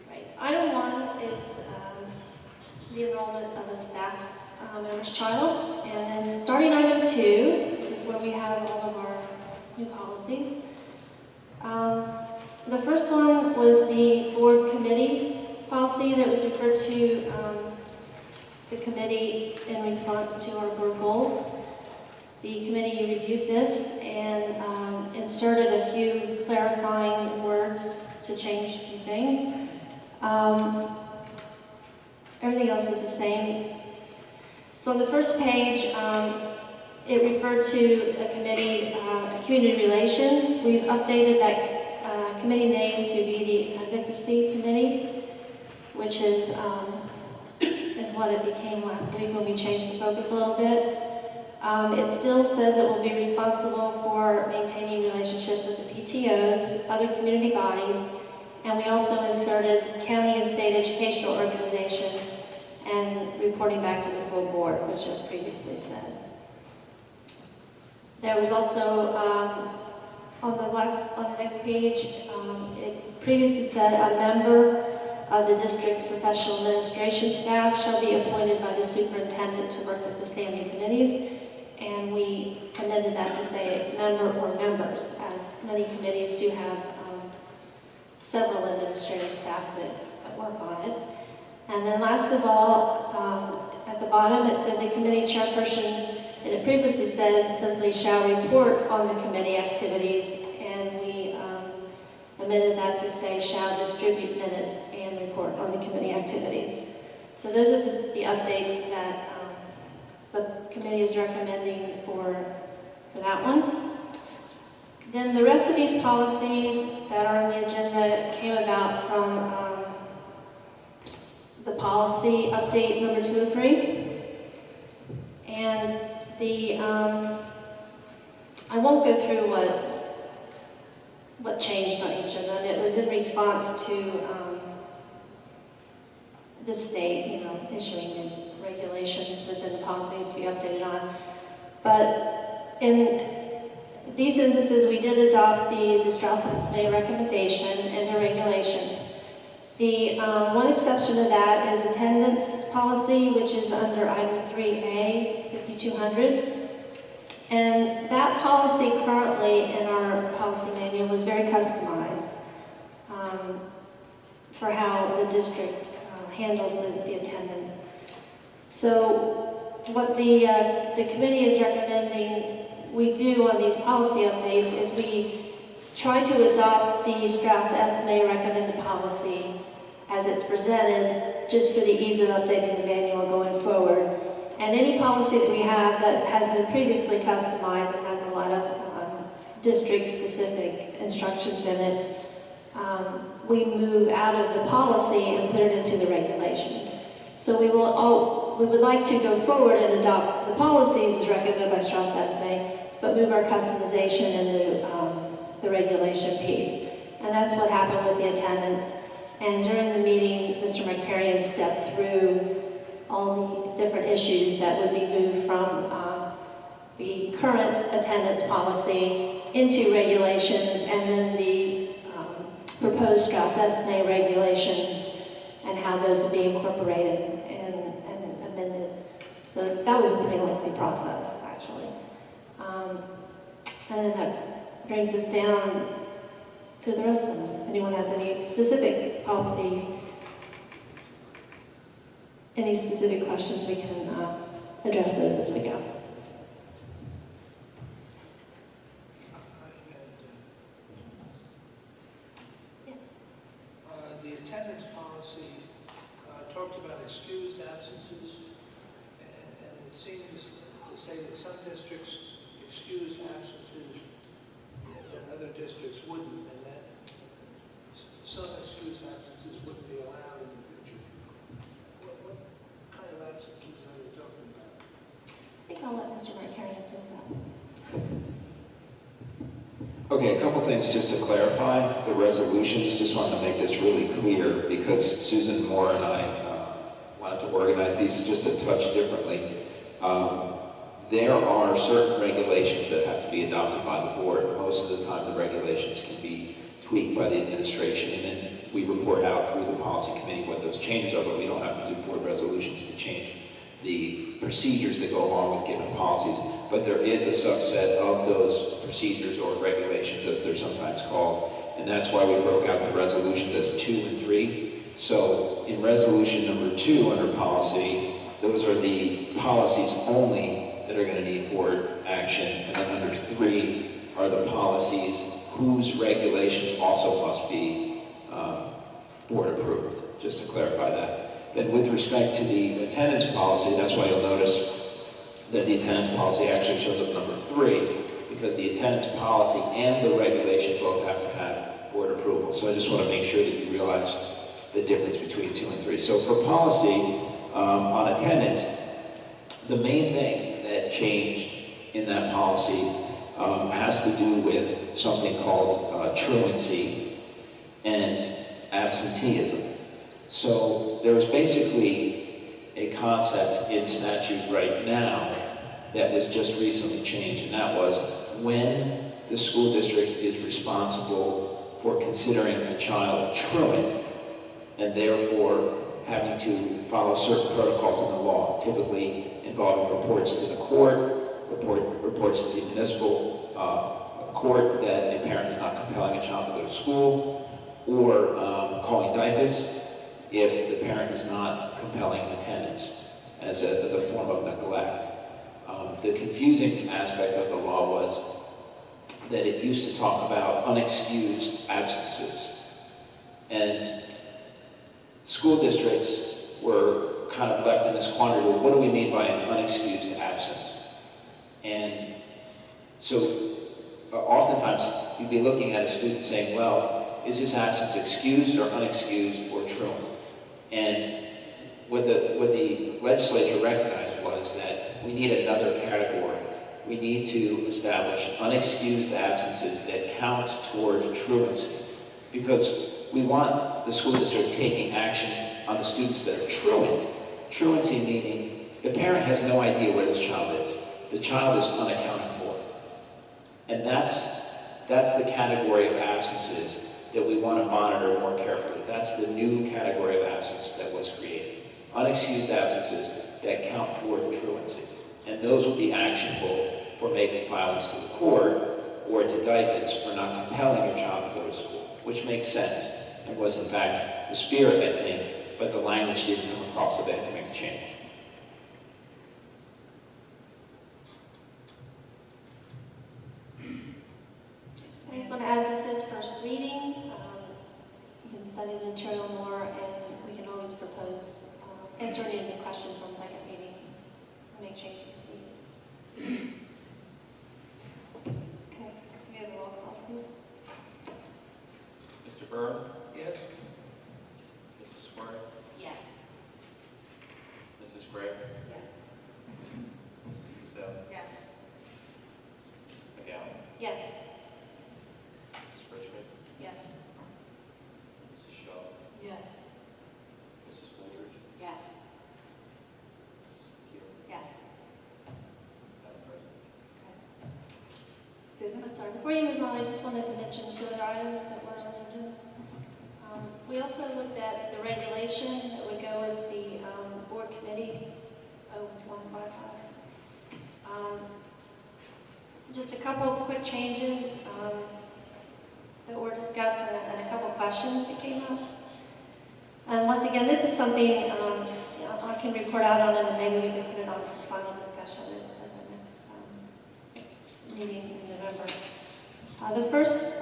Right. Item 1 is the enrollment of a staff member's child. And then starting item 2, this is where we have all of our new policies. The first one was the board committee policy that was referred to the committee in response to our board goals. The committee reviewed this and inserted a few clarifying words to change a few things. Everything else was the same. So on the first page, it referred to a committee, community relations. We've updated that committee name to be the advocacy committee, which is what it became last week when we changed the focus a little bit. It still says it will be responsible for maintaining relationships with the PTOs, other community bodies, and we also inserted county and state educational organizations and reporting back to the full board, which I've previously said. There was also, on the next page, it previously said a member of the district's professional administration staff shall be appointed by the superintendent to work with the standing committees, and we amended that to say member or members, as many committees do have several administrative staff that work on it. And then last of all, at the bottom it said the committee chairperson, and it previously said simply shall report on the committee activities, and we amended that to say shall distribute minutes and report on the committee activities. So those are the updates that the committee is recommending for that one. Then the rest of these policies that are on the agenda came about from the policy update number 2 and 3. And the, I won't go through what changed on each of them. It was in response to the state, issuing the regulations that then the policy needs to be updated on. But in these instances, we did adopt the Strauss-Esme recommendation and the regulations. The one exception to that is attendance policy, which is under item 3A, 5200. And that policy currently in our policy manual was very customized for how the district handles the attendance. So what the committee is recommending we do on these policy updates is we try to adopt the Strauss-Esme recommended policy as it's presented, just for the ease of updating the manual going forward. And any policy that we have that has been previously customized and has a lot of district-specific instructions in it, we move out of the policy and put it into the regulation. So we would like to go forward and adopt the policies as recommended by Strauss Esme, but move our customization into the regulation piece. And that's what happened with the attendance. And during the meeting, Mr. McCarrion stepped through all the different issues that would be moved from the current attendance policy into regulations, and then the proposed Strauss Esme regulations and how those would be incorporated and amended. So that was a pretty lengthy process, actually. And then that brings us down to the rest of them. If anyone has any specific policy, any specific questions, we can address those as we go. The attendance policy talked about excused absences, and it seems to say that some districts excused absences that other districts wouldn't, and that some excused absences wouldn't be allowed in the future. What kind of absences are you talking about? I think I'll let Mr. McCarrion fill that. Okay, a couple things just to clarify. The resolutions, just wanted to make this really clear because Susan Moore and I wanted to organize these just a touch differently. There are certain regulations that have to be adopted by the board. Most of the time the regulations can be tweaked by the administration, and then we report out through the policy committee what those changes are, but we don't have to do board resolutions to change the procedures that go along with given policies. But there is a subset of those procedures or regulations, as they're sometimes called, and that's why we broke out the resolutions as 2 and 3. So in resolution number 2 under policy, those are the policies only that are going to need board action, and then under 3 are the policies whose regulations also must be board approved, just to clarify that. Then with respect to the attendance policy, that's why you'll notice that the attendance policy actually shows up number 3, because the attendance policy and the regulation both have to have board approval. So I just want to make sure that you realize the difference between 2 and 3. So for policy on attendance, the main thing that changed in that policy has to do with something called truancy and absenteeism. So there's basically a concept in statute right now that was just recently changed, and that was when the school district is responsible for considering a child truant and therefore having to follow certain protocols in the law, typically involving reports to the court, reports to the municipal court that a parent is not compelling a child to go to school, or calling DIFAS if the parent is not compelling attendance as a form of neglect. The confusing aspect of the law was that it used to talk about unexcused absences, and school districts were kind of left in this quandary, well, what do we mean by an unexcused absence? And so oftentimes you'd be looking at a student saying, well, is this absence excused or unexcused or truant? And what the legislature recognized was that we need another category. We need to establish unexcused absences that count toward truancy, because we want the school district taking action on the students that are truant. Truancy meaning the parent has no idea where this child is. The child is unaccounted for. And that's the category of absences that we want to monitor more carefully. That's the new category of absence that was created. Unexcused absences that count toward truancy. And those will be actionable for making filings to the court or to DIFAS for not compelling your child to go to school, which makes sense and was in fact the spirit, I think, but the language didn't come across, so they had to make a change. I just want to add, this is first reading. You can study the material more and changes needed. Okay, we have a roll call, please. Mr. Byrne? Yes? Mrs. Squire? Yes. Mrs. Gray? Yes. Mrs. Cassell? Yes. Mrs. McGowan? Yes. Mrs. Richmond? Yes. Mrs. Shaw? Yes. Mrs. Woolridge? Yes. Mrs. McKeel? Yes. Madam President? Susan, I'm sorry. Before you move on, I just wanted to mention two other items that were on the agenda. We also looked at the regulation that would go with the board committees, 0155. Just a couple of quick changes that were discussed and a couple of questions that came up. And once again, this is something I can report out on, and maybe we can put it on for final discussion at the next meeting in November. The first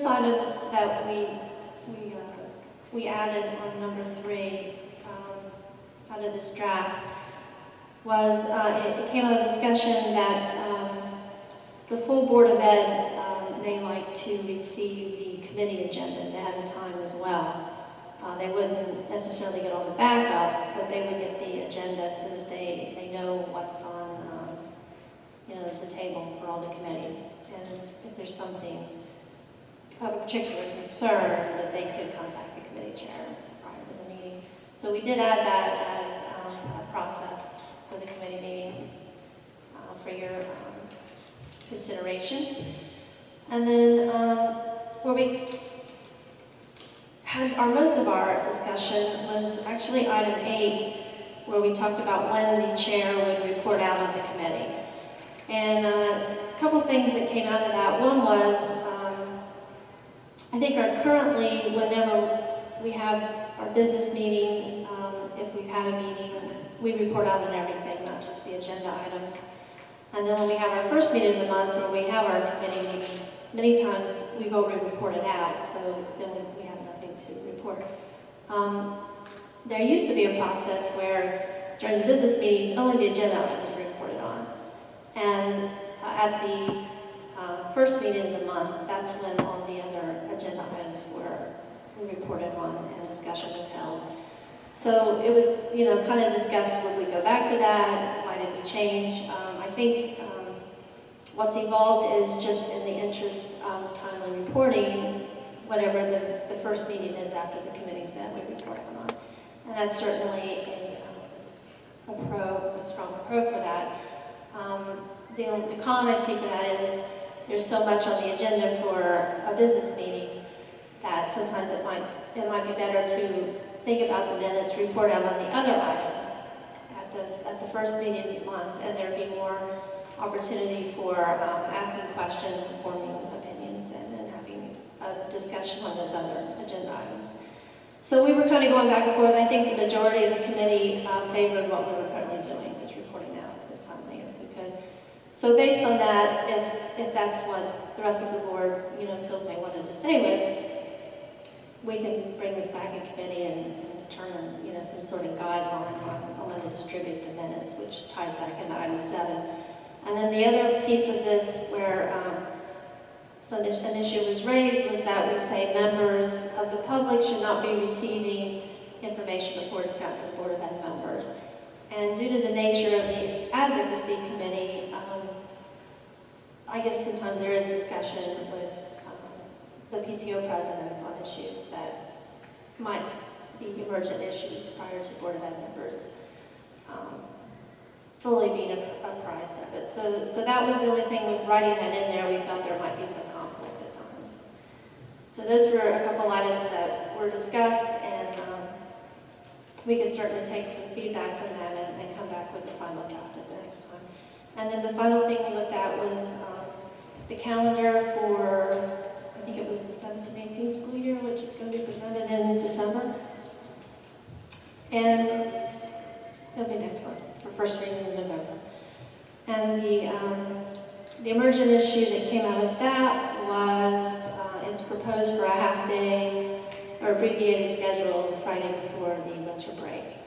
item that we added on number 3 out of this draft was it came out of discussion that the full Board of Ed may like to receive the committee agendas ahead of time as well. They wouldn't necessarily get all the backup, but they would get the agenda so that they know what's on the table for all the committees. And if there's something of a particular concern, that they could contact the committee chair prior to the meeting. So we did add that as a process for the committee meetings for your consideration. And then where we had most of our discussion was actually item 8, where we talked about when the chair would report out on the committee. And a couple things that came out of that. One was, I think currently, whenever we have our business meeting, if we've had a meeting, we report out on everything, not just the agenda items. And then when we have our first meeting of the month, where we have our committee meetings, many times we've already reported out, so then we have nothing to report. There used to be a process where during the business meetings, only the agenda items were reported on. And at the first meeting of the month, that's when all the other agenda items were reported on and discussion was held. So it was, kind of discussed, would we go back to that? Why did we change? I think what's evolved is just in the interest of timely reporting, whatever the first meeting is after the committee's met, we report on. And that's certainly a strong pro for that. The con I see for that is there's so much on the agenda for a business meeting that sometimes it might be better to think about the minutes, report out on the other items at the first meeting of the month, and there'd be more opportunity for asking questions and forming opinions, and then having a discussion on those other agenda items. So we were kind of going back and forth. I think the majority of the committee favored what we were currently doing, is reporting out as timely as we could. So based on that, if that's what the rest of the board feels they wanted to stay with, we can bring this back in committee and determine some sort of guideline on when to distribute the minutes, which ties back into item 7. And then the other piece of this where an issue was raised was that we say members of the public should not be receiving information before it's got to the Board of Ed members. And due to the nature of the advocacy committee, I guess sometimes there is discussion with the PTO presidents on issues that might be emergent issues prior to Board of Ed members fully being apprised of it. So that was the only thing with writing that in there. We felt there might be some conflict at times. So those were a couple items that were discussed, and we can certainly take some feedback from that and come back with the final draft at the next time. And then the final thing we looked at was the calendar for, I think it was the 17-18 school year, which is going to be presented in December. And it'll be next month for first reading in November. And the emergent issue that came out of that was it's proposed for a half-day or abbreviated schedule the Friday before the winter break.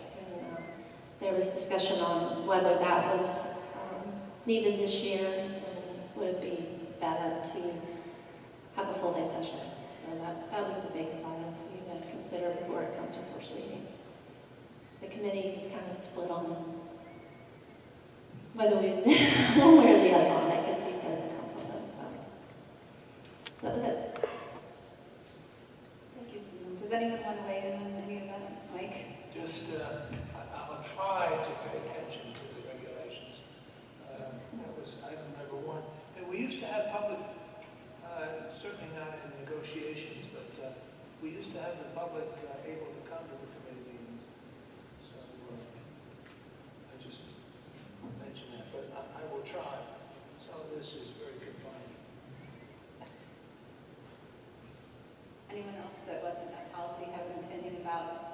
And there was discussion on whether that was needed this year, and would it be better to have a full day session. So that was the biggest item for you to consider before it comes to first reading. The committee was kind of split on whether we, one way or the other on it. I could see pros and cons on those, so that was it. Thank you, Susan. Does anyone want to weigh in on any of that? Mike? Just, I'll try to pay attention to the regulations. That was item number one. And we used to have public, certainly not in negotiations, but we used to have the public able to come to the committee meetings. So I just mentioned that, but I will try. Some of this is very confining. Anyone else that wasn't at policy have an opinion about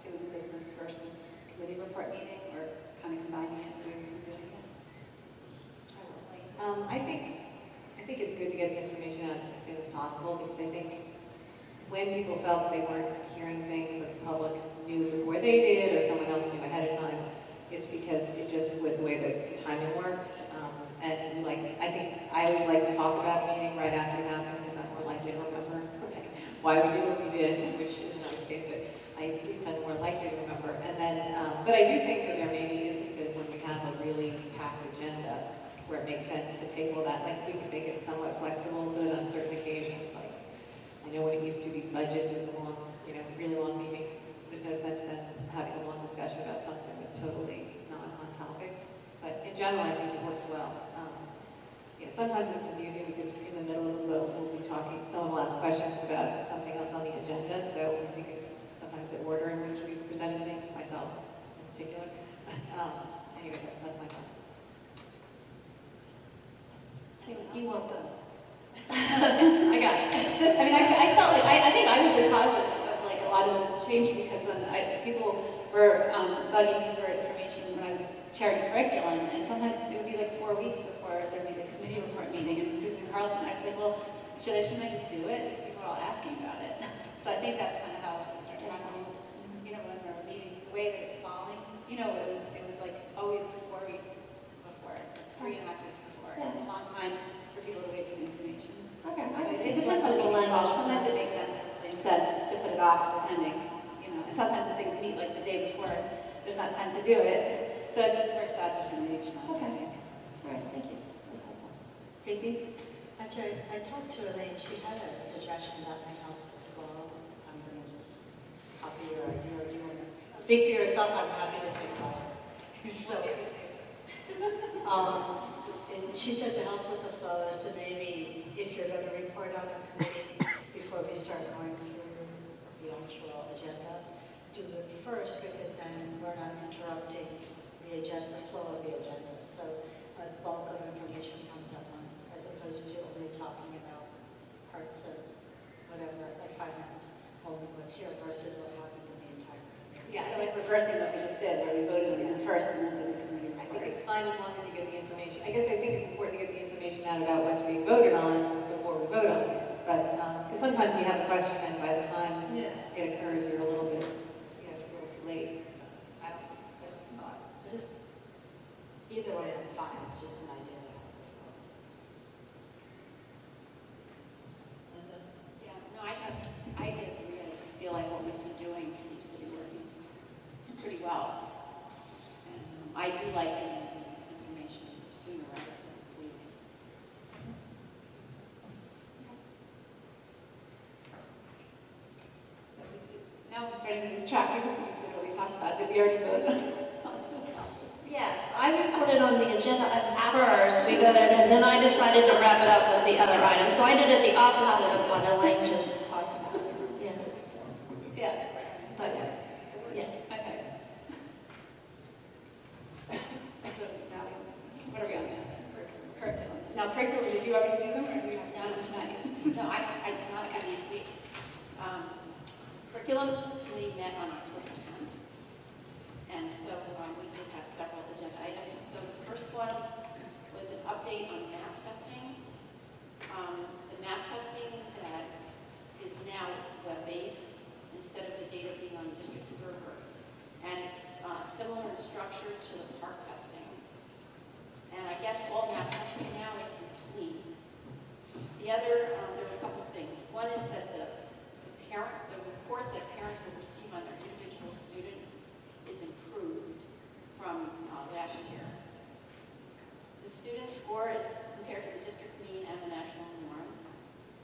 doing business versus committee report meeting, or kind of combining it and doing it? I think it's good to get the information out as soon as possible, because I think when people felt that they weren't hearing things that the public knew before they did, or someone else knew ahead of time, it's because it just was the way that the timing works. And I think I always like to talk about a meeting right after it happened, because I'm more likely to remember why we did what we did, which is not the case, but at least I'm more likely to remember. And then, but I do think that there may be instances when we have a really packed agenda where it makes sense to table that. Like, we can make it somewhat flexible so that on certain occasions, like, I know when it used to be budget, it was a long, really long meetings. There's no sense then having a long discussion about something that's totally not on topic. But in general, I think it works well. Sometimes it's confusing because in the middle of the vote, we'll be talking, someone will ask questions about something else on the agenda, so I think it's sometimes the order in which we presented things, myself in particular. Anyway, that's my thought. You want the... I got it. I mean, I felt like, I think I was the cause of like a lot of the change, because when people were bugging me for information when I was chairing curriculum, and sometimes it would be like 4 weeks before there'd be the committee report meeting, and Susan Carlson, I was like, well, shouldn't I just do it? Because people are all asking about it. So I think that's kind of how it started happening. When there were meetings, the way that it's falling, it was like always 4 weeks before, 3.5 weeks before. It was a long time for people to wait for the information. Okay, I can It see the depends on the flexible language. language. Sometimes it makes sense, like said, to put it off depending, and sometimes things meet like the day before. There's not time to do it. So it just works out differently each month. Okay. I think. All right, thank you. That's helpful. Preeti? Actually, I talked to Elaine. She had a suggestion that might help the flow. I'm going to just copy your idea. Or do you want to speak for yourself? I'm happy to stick by it. So, and she said to help with the flow is to maybe, if you're going to report on a committee before we start going through the actual agenda, do it first, because then we're not interrupting the agenda, the flow of the agenda. So a bulk of information comes at once, as opposed to only talking about parts of whatever, like 5 minutes, only what's here versus what happened in the entire committee. Yeah, so like reversing what we just did, where we voted on it first and then did the committee I report. think it's fine as long as you get the information. I guess I think it's important to get the information out about what's being voted on before we vote on it. But, because sometimes you have a question and by the time it occurs, you're a little bit, it's a little too late. So, I don't know, that's just a thought. Just either way, I'm fine. It's just an idea to help the flow. Linda? Yeah, no, I did agree. I just feel like what we've been doing seems to be working pretty well. And I do like getting information sooner rather than waiting. Now I'm starting to lose track because we just did what we talked about. Did we already vote? Yes, I reported on the agenda items first, we voted, and then I decided to wrap it up with the other items. So I did it the opposite of what Elaine just talked about. Yeah. Yeah. But, yeah. Okay. So now, what are we on now? Curriculum. Now, curriculum, did you already do them, or do you have to do them tonight? No, I did not do these week. Curriculum committee met on October 10th, and so we did have several agenda items. So the first one was an update on map testing. The map testing that is now web-based instead of the data being on the district server. And it's similar instruction last year. The student score is compared to the district mean and the national norm.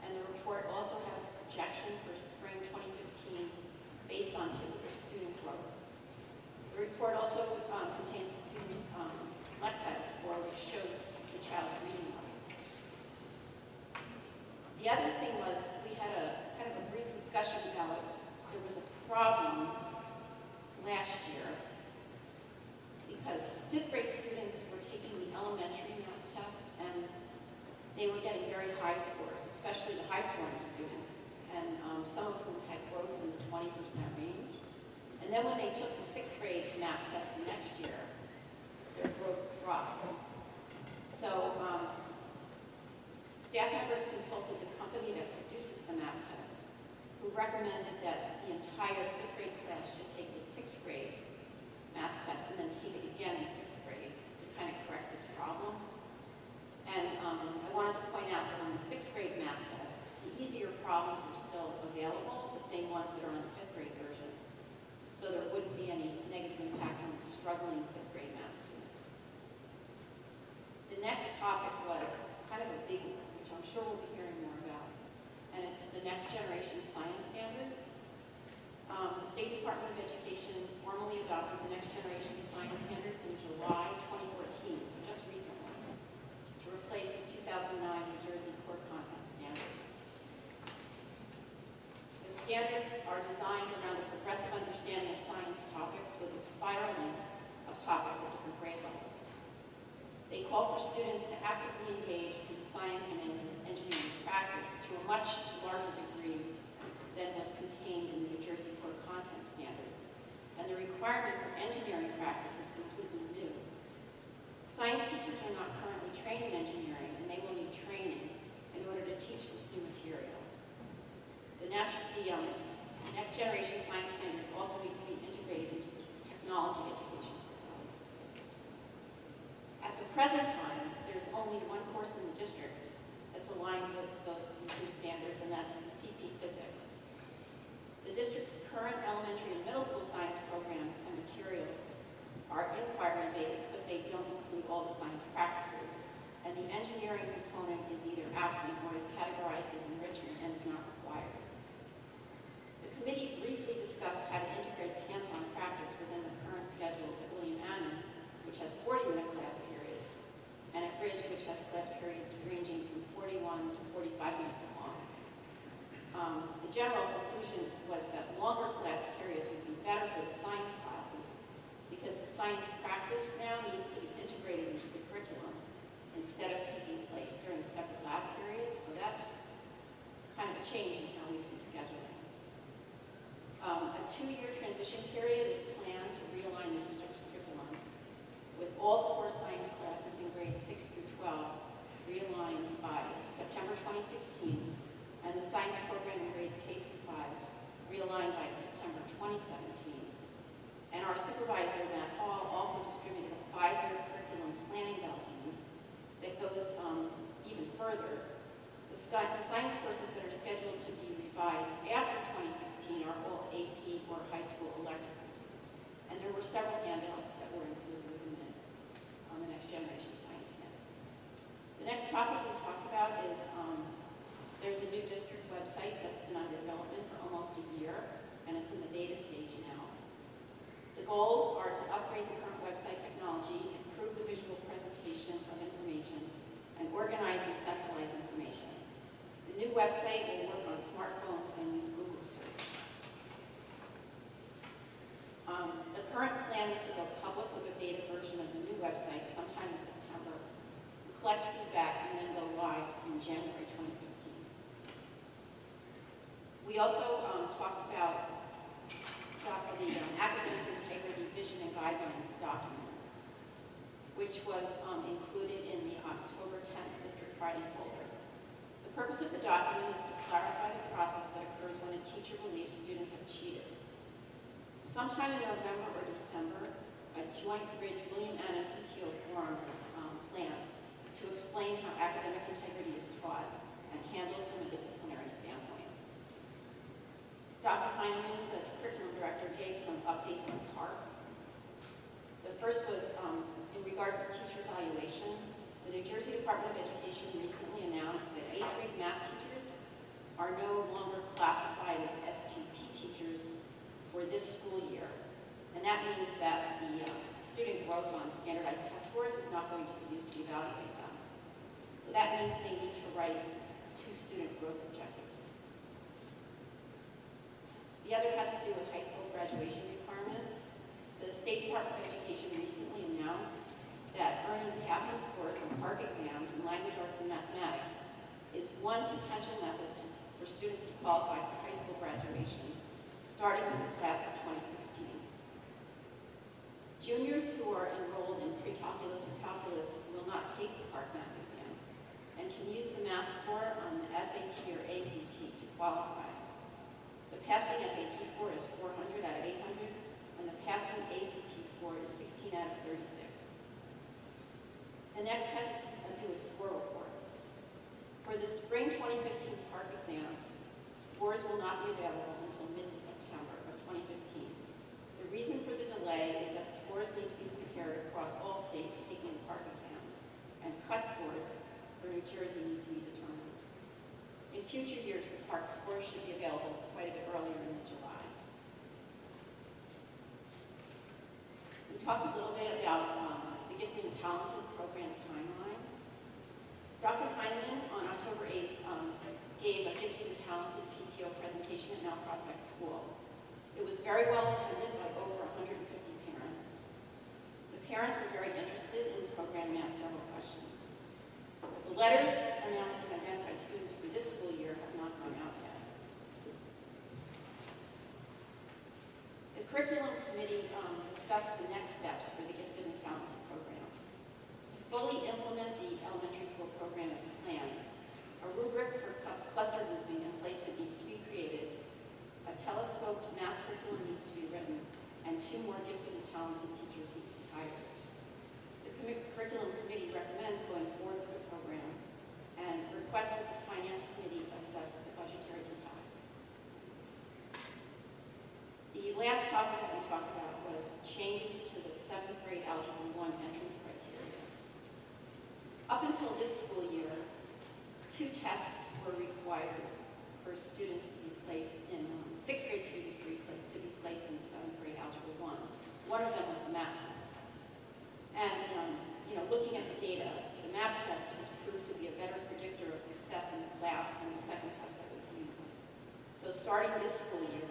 And the report also has a projection for spring 2015 based on typical student growth. The report also contains the student's Lexile score, which shows the child's reading level. The other thing was we had a kind of a brief discussion about there was a problem last year because fifth grade students were taking the elementary math test and they were getting very high scores, especially the high scoring students, and some of whom had growth in the 20% range. And then when they took the sixth grade math test the next year, their growth dropped. So staff members consulted the company that produces the math test, who recommended that the entire fifth grade class should take the sixth grade math test and then take it again in sixth grade to kind of correct this problem. And I wanted to point out that on the sixth grade math test, the easier problems are still available, the same ones that are on the fifth grade version. So there wouldn't be any negative impact on the struggling fifth grade math students. The next topic was kind of a big one, which I'm sure we'll be hearing more about. And it's the next generation science standards. The State Department of Education formally adopted the next generation science standards in July 2014, so just recently, to replace the 2009 New Jersey Core Content Standards. The standards are designed around a progressive understanding of science topics with a spiraling of topics at different grade levels. They call for students to actively engage in science and engineering practice to a much larger degree than was contained in the New Jersey Core Content Standards. And the requirement for engineering practice is completely new. Science teachers are not currently trained in engineering, and they will need training in order to teach this new material. The next generation science standards also need to be integrated into the technology education curriculum. At the present time, there's only one course in the district that's aligned with these new standards, and that's the CP Physics. The district's current elementary and middle school science programs and materials are inquiry-based, but they don't include all the science practices, and the engineering component is either absent or is categorized as enrichment and is not required. The committee briefly discussed how to integrate the hands-on practice within the current schedules at William Annan, which has 40-minute class periods, and at Bridge, which has class periods ranging from 41 to 45 minutes long. The general conclusion was that longer class periods would be better for the science classes because the science practice now needs to be integrated into the curriculum instead of taking place during separate lab periods. So that's kind of a change in how we can schedule it. A 2-year transition period is planned to realign the district's curriculum with all the core science classes in grades 6 through 12 realigned by September 2016, and the science program in grades K through 5 realigned by September 2017. And our supervisor, Matt Hall, also distributed a 5-year curriculum planning document that goes even further. The science courses that are scheduled to be revised after 2016 are all AP or high school elective courses. And there were several handouts that were included within this on the next generation science standards. The next topic we'll talk about is there's a new district website that's been under development for almost a year, and it's in the beta stage now. The goals are to upgrade the current website technology, improve the visual presentation of information, and organize and centralize information. The new website will work on smartphones and use Google search. The current plan is to go public with a beta version of the new website sometime in September, collect feedback, and then go live in January 2015. We also talked about the academic integrity vision and guidelines document, which was included in the October 10th District Friday folder. The purpose of the document is to clarify the process that occurs when a teacher believes students have cheated. Sometime in November or December, a joint Bridge William Annan PTO forum is planned to explain how academic integrity is taught and handled from a disciplinary standpoint. Dr. Heineman, the curriculum director, gave some updates on CARP. The first was regards to teacher evaluation, the New Jersey Department of Education recently announced that 8th grade math teachers are no longer classified as SGP teachers for this school year. And that means that the student growth on standardized test scores is not going to be used to evaluate them. So that means they need to write 2 student growth objectives. The other had to do with high school graduation requirements. The State Department of Education recently announced that earning passing scores on PARCC exams in language arts and mathematics is one potential method for students to qualify for high school graduation, starting with the class of 2016. Juniors who are enrolled in pre-calculus or calculus will not take the PARCC math exam and can use the math score on the SAT or ACT to qualify. The passing SAT score is 400 out of 800, and the passing ACT score is 16 out of 36. The next had to do with score reports. For the spring 2015 PARCC exams, scores will not be available until mid-September of 2015. The reason for the delay is that scores need to be compared across all states taking the PARCC exams, and cut scores for New Jersey need to be determined. In future years, the PARCC scores should be available quite a bit earlier in July. We talked a little bit about the Gifted and Talented program timeline. Dr. Heineman on October 8th gave a Gifted and Talented PTO presentation at Mount Prospect School. It was very well attended by over 150 parents. The parents were very interested in the program and asked several questions. The letters announcing identified students for this school year have not gone out yet. The curriculum committee discussed the next steps for the Gifted and Talented program. To fully implement the elementary school program as planned, a rubric for cluster grouping and placement needs to be created, a telescoped math curriculum needs to be written, and 2 more gifted and talented teachers need to be hired. The curriculum committee recommends going forward with the program and requests that the finance committee assess the budgetary impact. The last topic that we talked about was changes to the 7th grade Algebra 1 entrance criteria. Up until this school year, 2 tests were required for students to be placed in, 6th grade students to be placed in 7th grade Algebra 1. One of them was the MAP test. And, looking at the data, the MAP test has proved to be a better predictor of success in the class than the second test that was used. So starting this school year,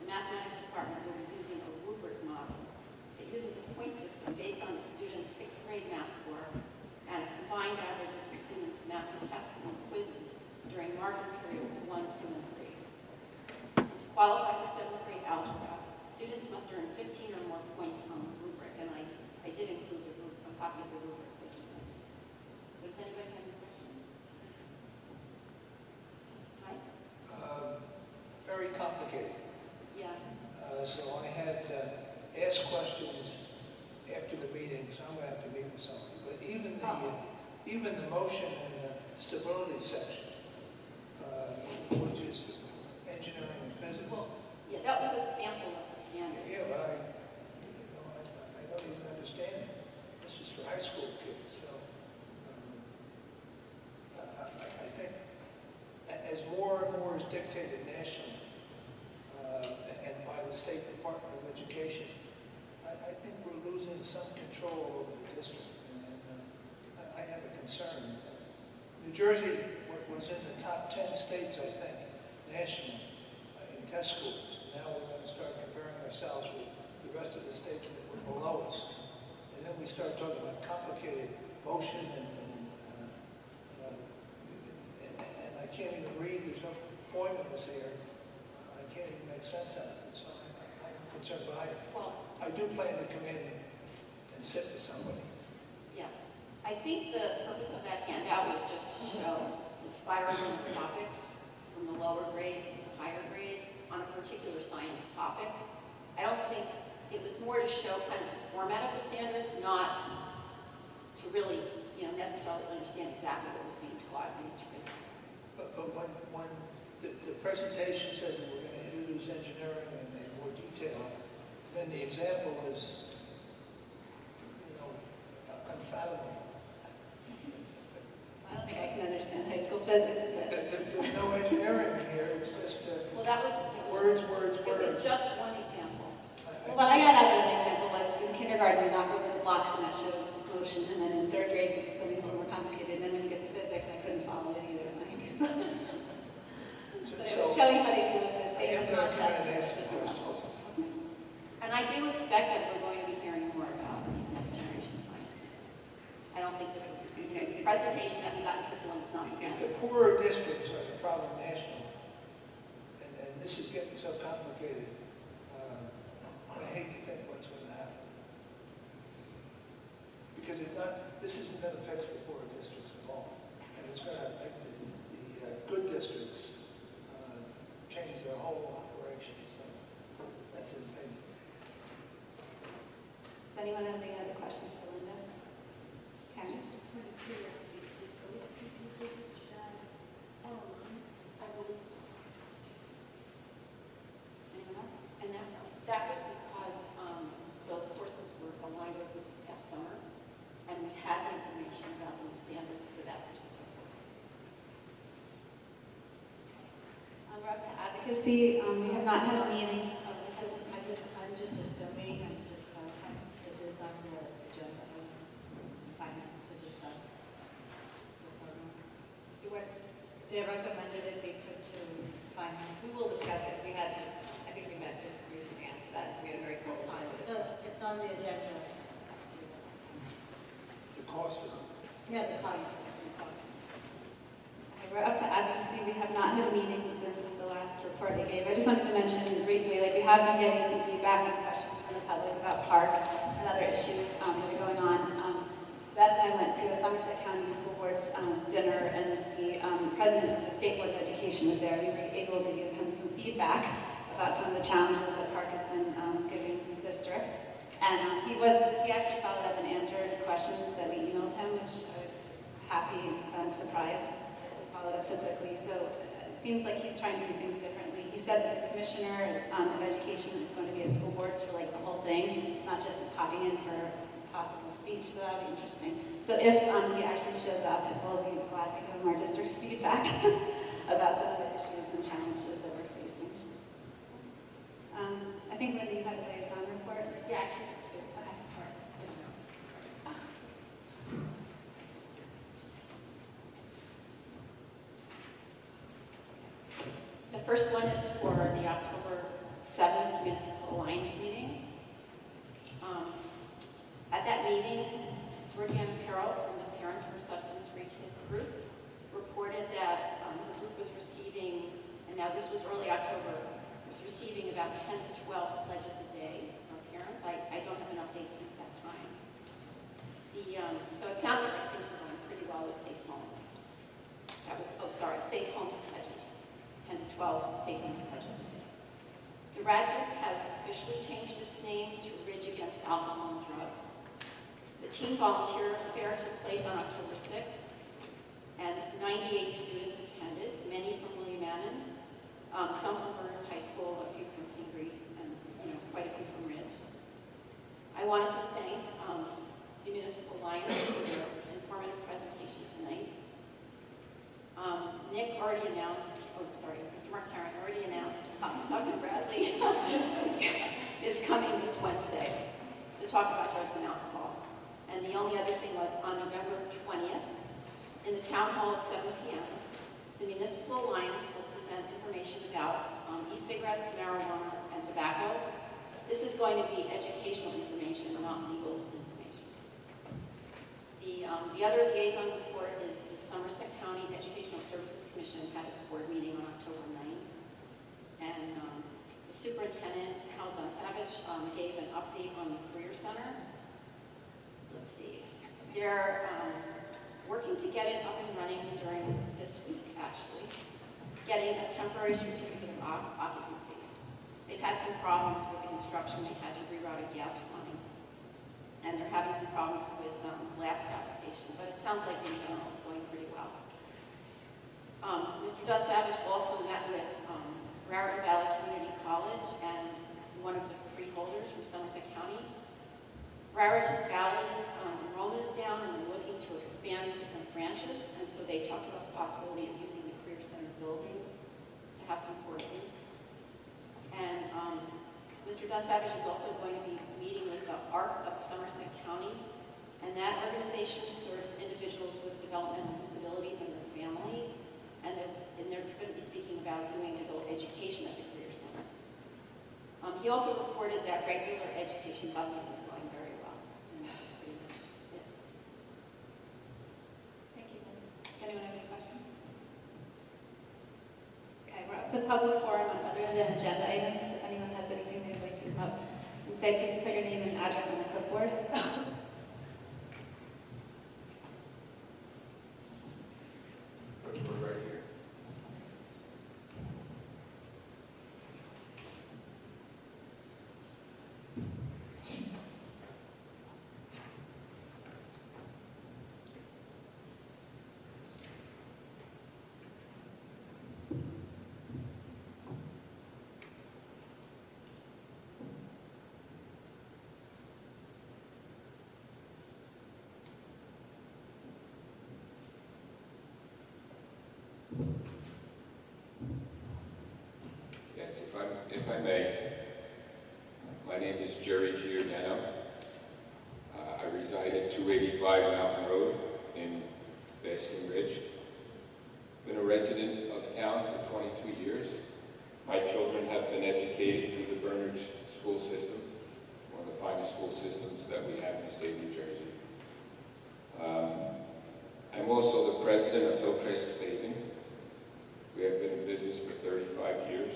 the mathematics department will be using a rubric model. It uses a point system based on the student's 6th grade math score and a combined average of the students' math tests and quizzes during marking periods 1, 2, and 3. And to qualify for 7th grade algebra, students must earn 15 or more points on the rubric, and I did include a copy of the rubric with you. So does anybody have any questions? Mike? Very complicated. Yeah. So I had asked questions after the meeting, so I'm going to have to meet with somebody. But even the motion in the stability section, which is engineering and physics. Well, yeah, that was a sample of the standard. Yeah, but I don't even understand it. This is for high school kids, so I think as more and more is dictated nationally and by the State Department of Education, I think we're losing some control over the district, and I have a concern. New Jersey was in the top 10 states, I think, nationally in test scores. Now we're going to start comparing ourselves with the rest of the states that were below us. And then we start talking about complicated motion and I can't even read, there's no formulas here. I can't even make sense out of it, so I'm concerned. But I do plan to come in and sit with somebody. Yeah. I think the purpose of that handout was just to show the spiraling of topics from the lower grades to the higher grades on a particular science topic. I don't think it was more to show kind of the format of the standards, not to really, necessarily understand exactly what was being taught in each grade. But when the presentation says that we're going to introduce engineering in more detail, then the example is, physics, but. There's no engineering in here, it's just Well, that was, words. it was just one example. Well, what I got out of an example was in kindergarten, we knock over the blocks and that shows motion, and then in third grade, you do something a little more complicated, and then when you get to physics, I couldn't follow it either. Like, so. But it was showing how they do it, the I same am going to come concepts. and ask the questions. And I do expect that we're going to be hearing more about these next generation science. I don't think this is, the presentation that we got in curriculum is not the If end. the poorer districts are the problem nationally, and this is getting so complicated, I hate to think what's going to happen. Because it's not, this isn't going to fix the poorer districts at all. And it's going to make the good districts change their whole operation. So that's an opinion. Does anyone have any other questions for Linda? Karen? Just a point of curiosity, is it both CP physics done online? I believe so. Anyone else? And that was because those courses were aligned over this past summer, and we had the information about the new standards for that particular course. We're up to advocacy. We have not had a meeting. I'm just assuming, I'm just clarifying, it is on the agenda of finance to discuss the program. They recommended it be put to finance. We will discuss it. We had, I think we met just recently after that. We had a very close time. It's on the agenda. The cost of Yeah, the cost. Okay, we're up to advocacy. We have not had a meeting since the last report I gave. I just wanted to mention briefly, like we have been getting some feedback and questions from the public about park and other issues that are going on. Beth and I went to a Somerset County School Board's dinner, and the president of the State Board of Education was there. We were able to give him some feedback about some of the challenges that park has been giving districts. And he actually followed up and answered questions that we emailed him, which I was happy and surprised that he followed up so quickly. So it seems like he's trying to do things differently. He said that the commissioner of education is going to be at school boards for like the whole thing, not just popping in for possible speech. So that'll be interesting. So if he actually shows up, we'll be glad to give him our district's feedback about some of the issues and challenges that we're facing. I think Linda, you had a liaison report. Yeah, actually, too. Okay. The first one is for the October 7th Municipal Alliance meeting. At that meeting, Georgiana Carroll from the Parents for Substance-Free Kids group reported that the group was receiving, and now this was early October, was receiving about 10 to 12 pledges a day from parents. I don't have an update since that time. So it sounds like things were going pretty well with Safe Homes. Safe Homes pledges. 10 to 12 Safe Homes pledges a day. The RAD group has officially changed its name to Ridge Against Alcohol and Drugs. The teen volunteer fair took place on October 6th, and 98 students attended, many from William Annan, some from Burns High School, a few from Pingree, and quite a few from Ridge. I wanted to thank the Municipal Alliance for their informative presentation tonight. Nick already announced, Mr. Mark Karen already announced, Dr. Bradley is coming this Wednesday to talk about drugs and alcohol. And the only other thing was on November 20th, in the town hall at 7 p.m., the Municipal Alliance will present information about e-cigarettes, marijuana, and tobacco. This is going to be educational information, not legal information. The other liaison report is the Somerset County Educational Services Commission had its board meeting on October 9th. And the superintendent, Hal Dunsavage, gave an update on the Career Center. Let's see. They're working to get it up and running during this week, actually. Getting a temporary certificate of occupancy. They've had some problems with the construction. They had to reroute a gas line. And they're having some problems with glass fabrication. But it sounds like in general it's going pretty well. Mr. Dunsavage also met with Raritan Valley Community College and one of the freeholders from Somerset County. Raritan Valley's enrollment is down and they're looking to expand to different branches, and so they talked about the possibility of using Don Savage is also going to be meeting with the ARC of Somerset County, and that organization serves individuals with developmental disabilities and their family, and they're going to be speaking about doing adult education at the Career Center. He also reported that regular education busing is going very well. And that's pretty much it. Thank you. Does anyone have any questions? Okay, we're up to public forum on other than agenda items. If anyone has anything they'd like to come up and say, please put your name and address on the clipboard. We're right here. Yes, if I may, my name is Jerry Giordano. I reside at 285 Mountain Road in Basking Ridge. Been a resident of town for 22 years. My children have been educated through the Bernard school system, one of the finest school systems that we have in the state of New Jersey. I'm also the president of Hillcrest Paving. We have been in business for 35 years.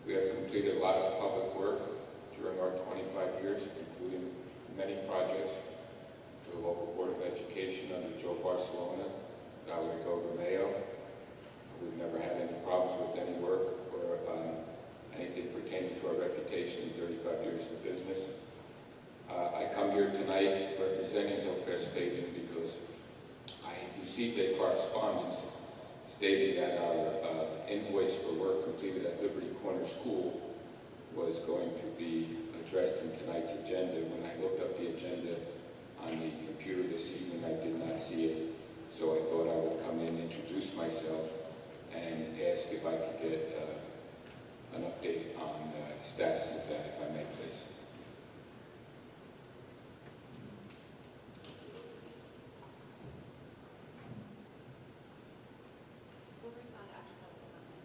We have completed a lot of public work during our 25 years, including many projects to the local Board of Education under Joe Barcelona, Valerie Gomez. We've never had any problems with any work or anything pertaining to our reputation in 35 years of business. I come here tonight representing Hillcrest Paving because I received a correspondence stating that our invoice for work completed at Liberty Corner School was going to be addressed in tonight's agenda. When I looked up the agenda on the computer this evening, I did not see it. So I thought I would come in, introduce myself, and ask if I could get an update on the status of that, if I may, please. We'll respond after public comment.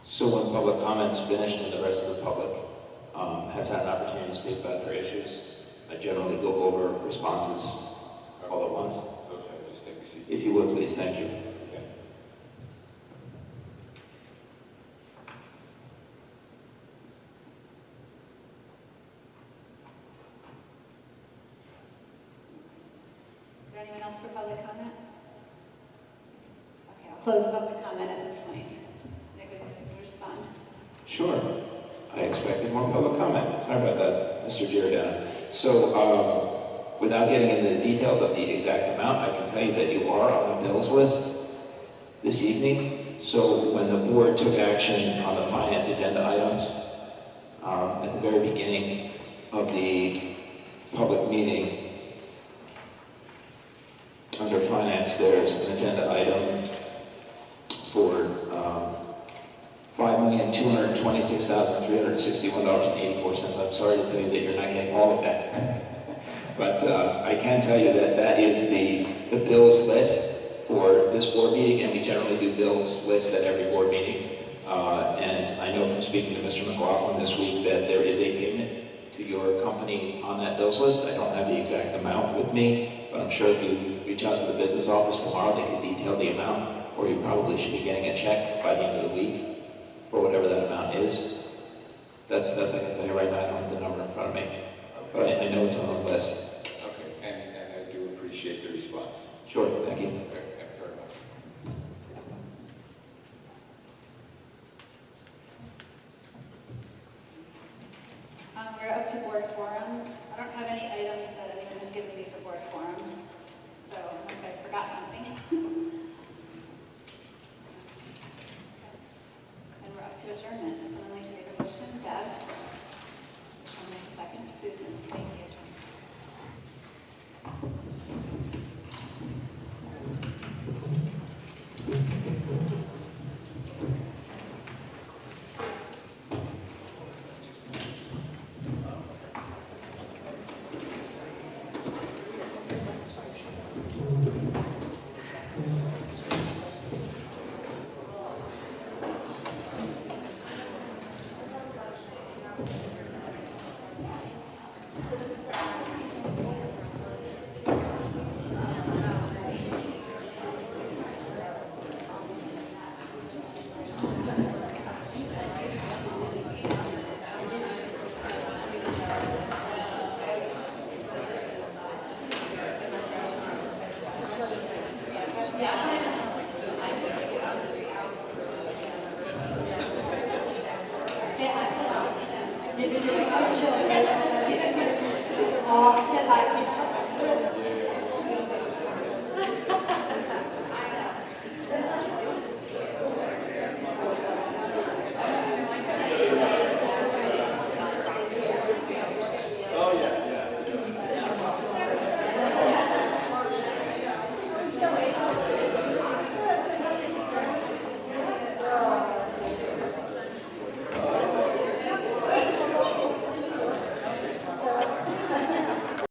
So when public comment's finished and the rest of the public has had an opportunity to speak about their issues, I generally go over responses all at once. Okay, just take a seat. If you would, please, thank you. Okay. Is there anyone else for public comment? Okay, I'll close public comment at this point. Anybody want to respond? Sure. I expected more public comment. Sorry about that, Mr. Giordano. So, without getting into the details of the exact amount, I can tell you that you are on the bills list this evening. So, when the board took action on the finance agenda items, at the very beginning of the public meeting, under finance, there's an agenda item for $5,226,361.84. I'm sorry to tell you that you're not getting all of that. But I can tell you that that is the bills list for this board meeting, and we generally do bills lists at every board meeting. And I know from speaking to Mr. McLaughlin this week that there is a payment to your company on that bills list. I don't have the exact amount with me, but I'm sure if you reach out to the business office tomorrow, they can detail the amount, or you probably should be getting a check by the end of the week for whatever that amount is. That's the best I can tell you right now. I don't have the number in front of me, but I know it's on the list. Okay, and I do appreciate the response. Sure, thank you. Okay, thank you very much. We're up to board forum. I don't have any items that anyone has given me for board forum, so unless I forgot something. And we're up to adjournment. Would someone like to make a motion? Deb? I'll make a second. Susan, thank you. Our children.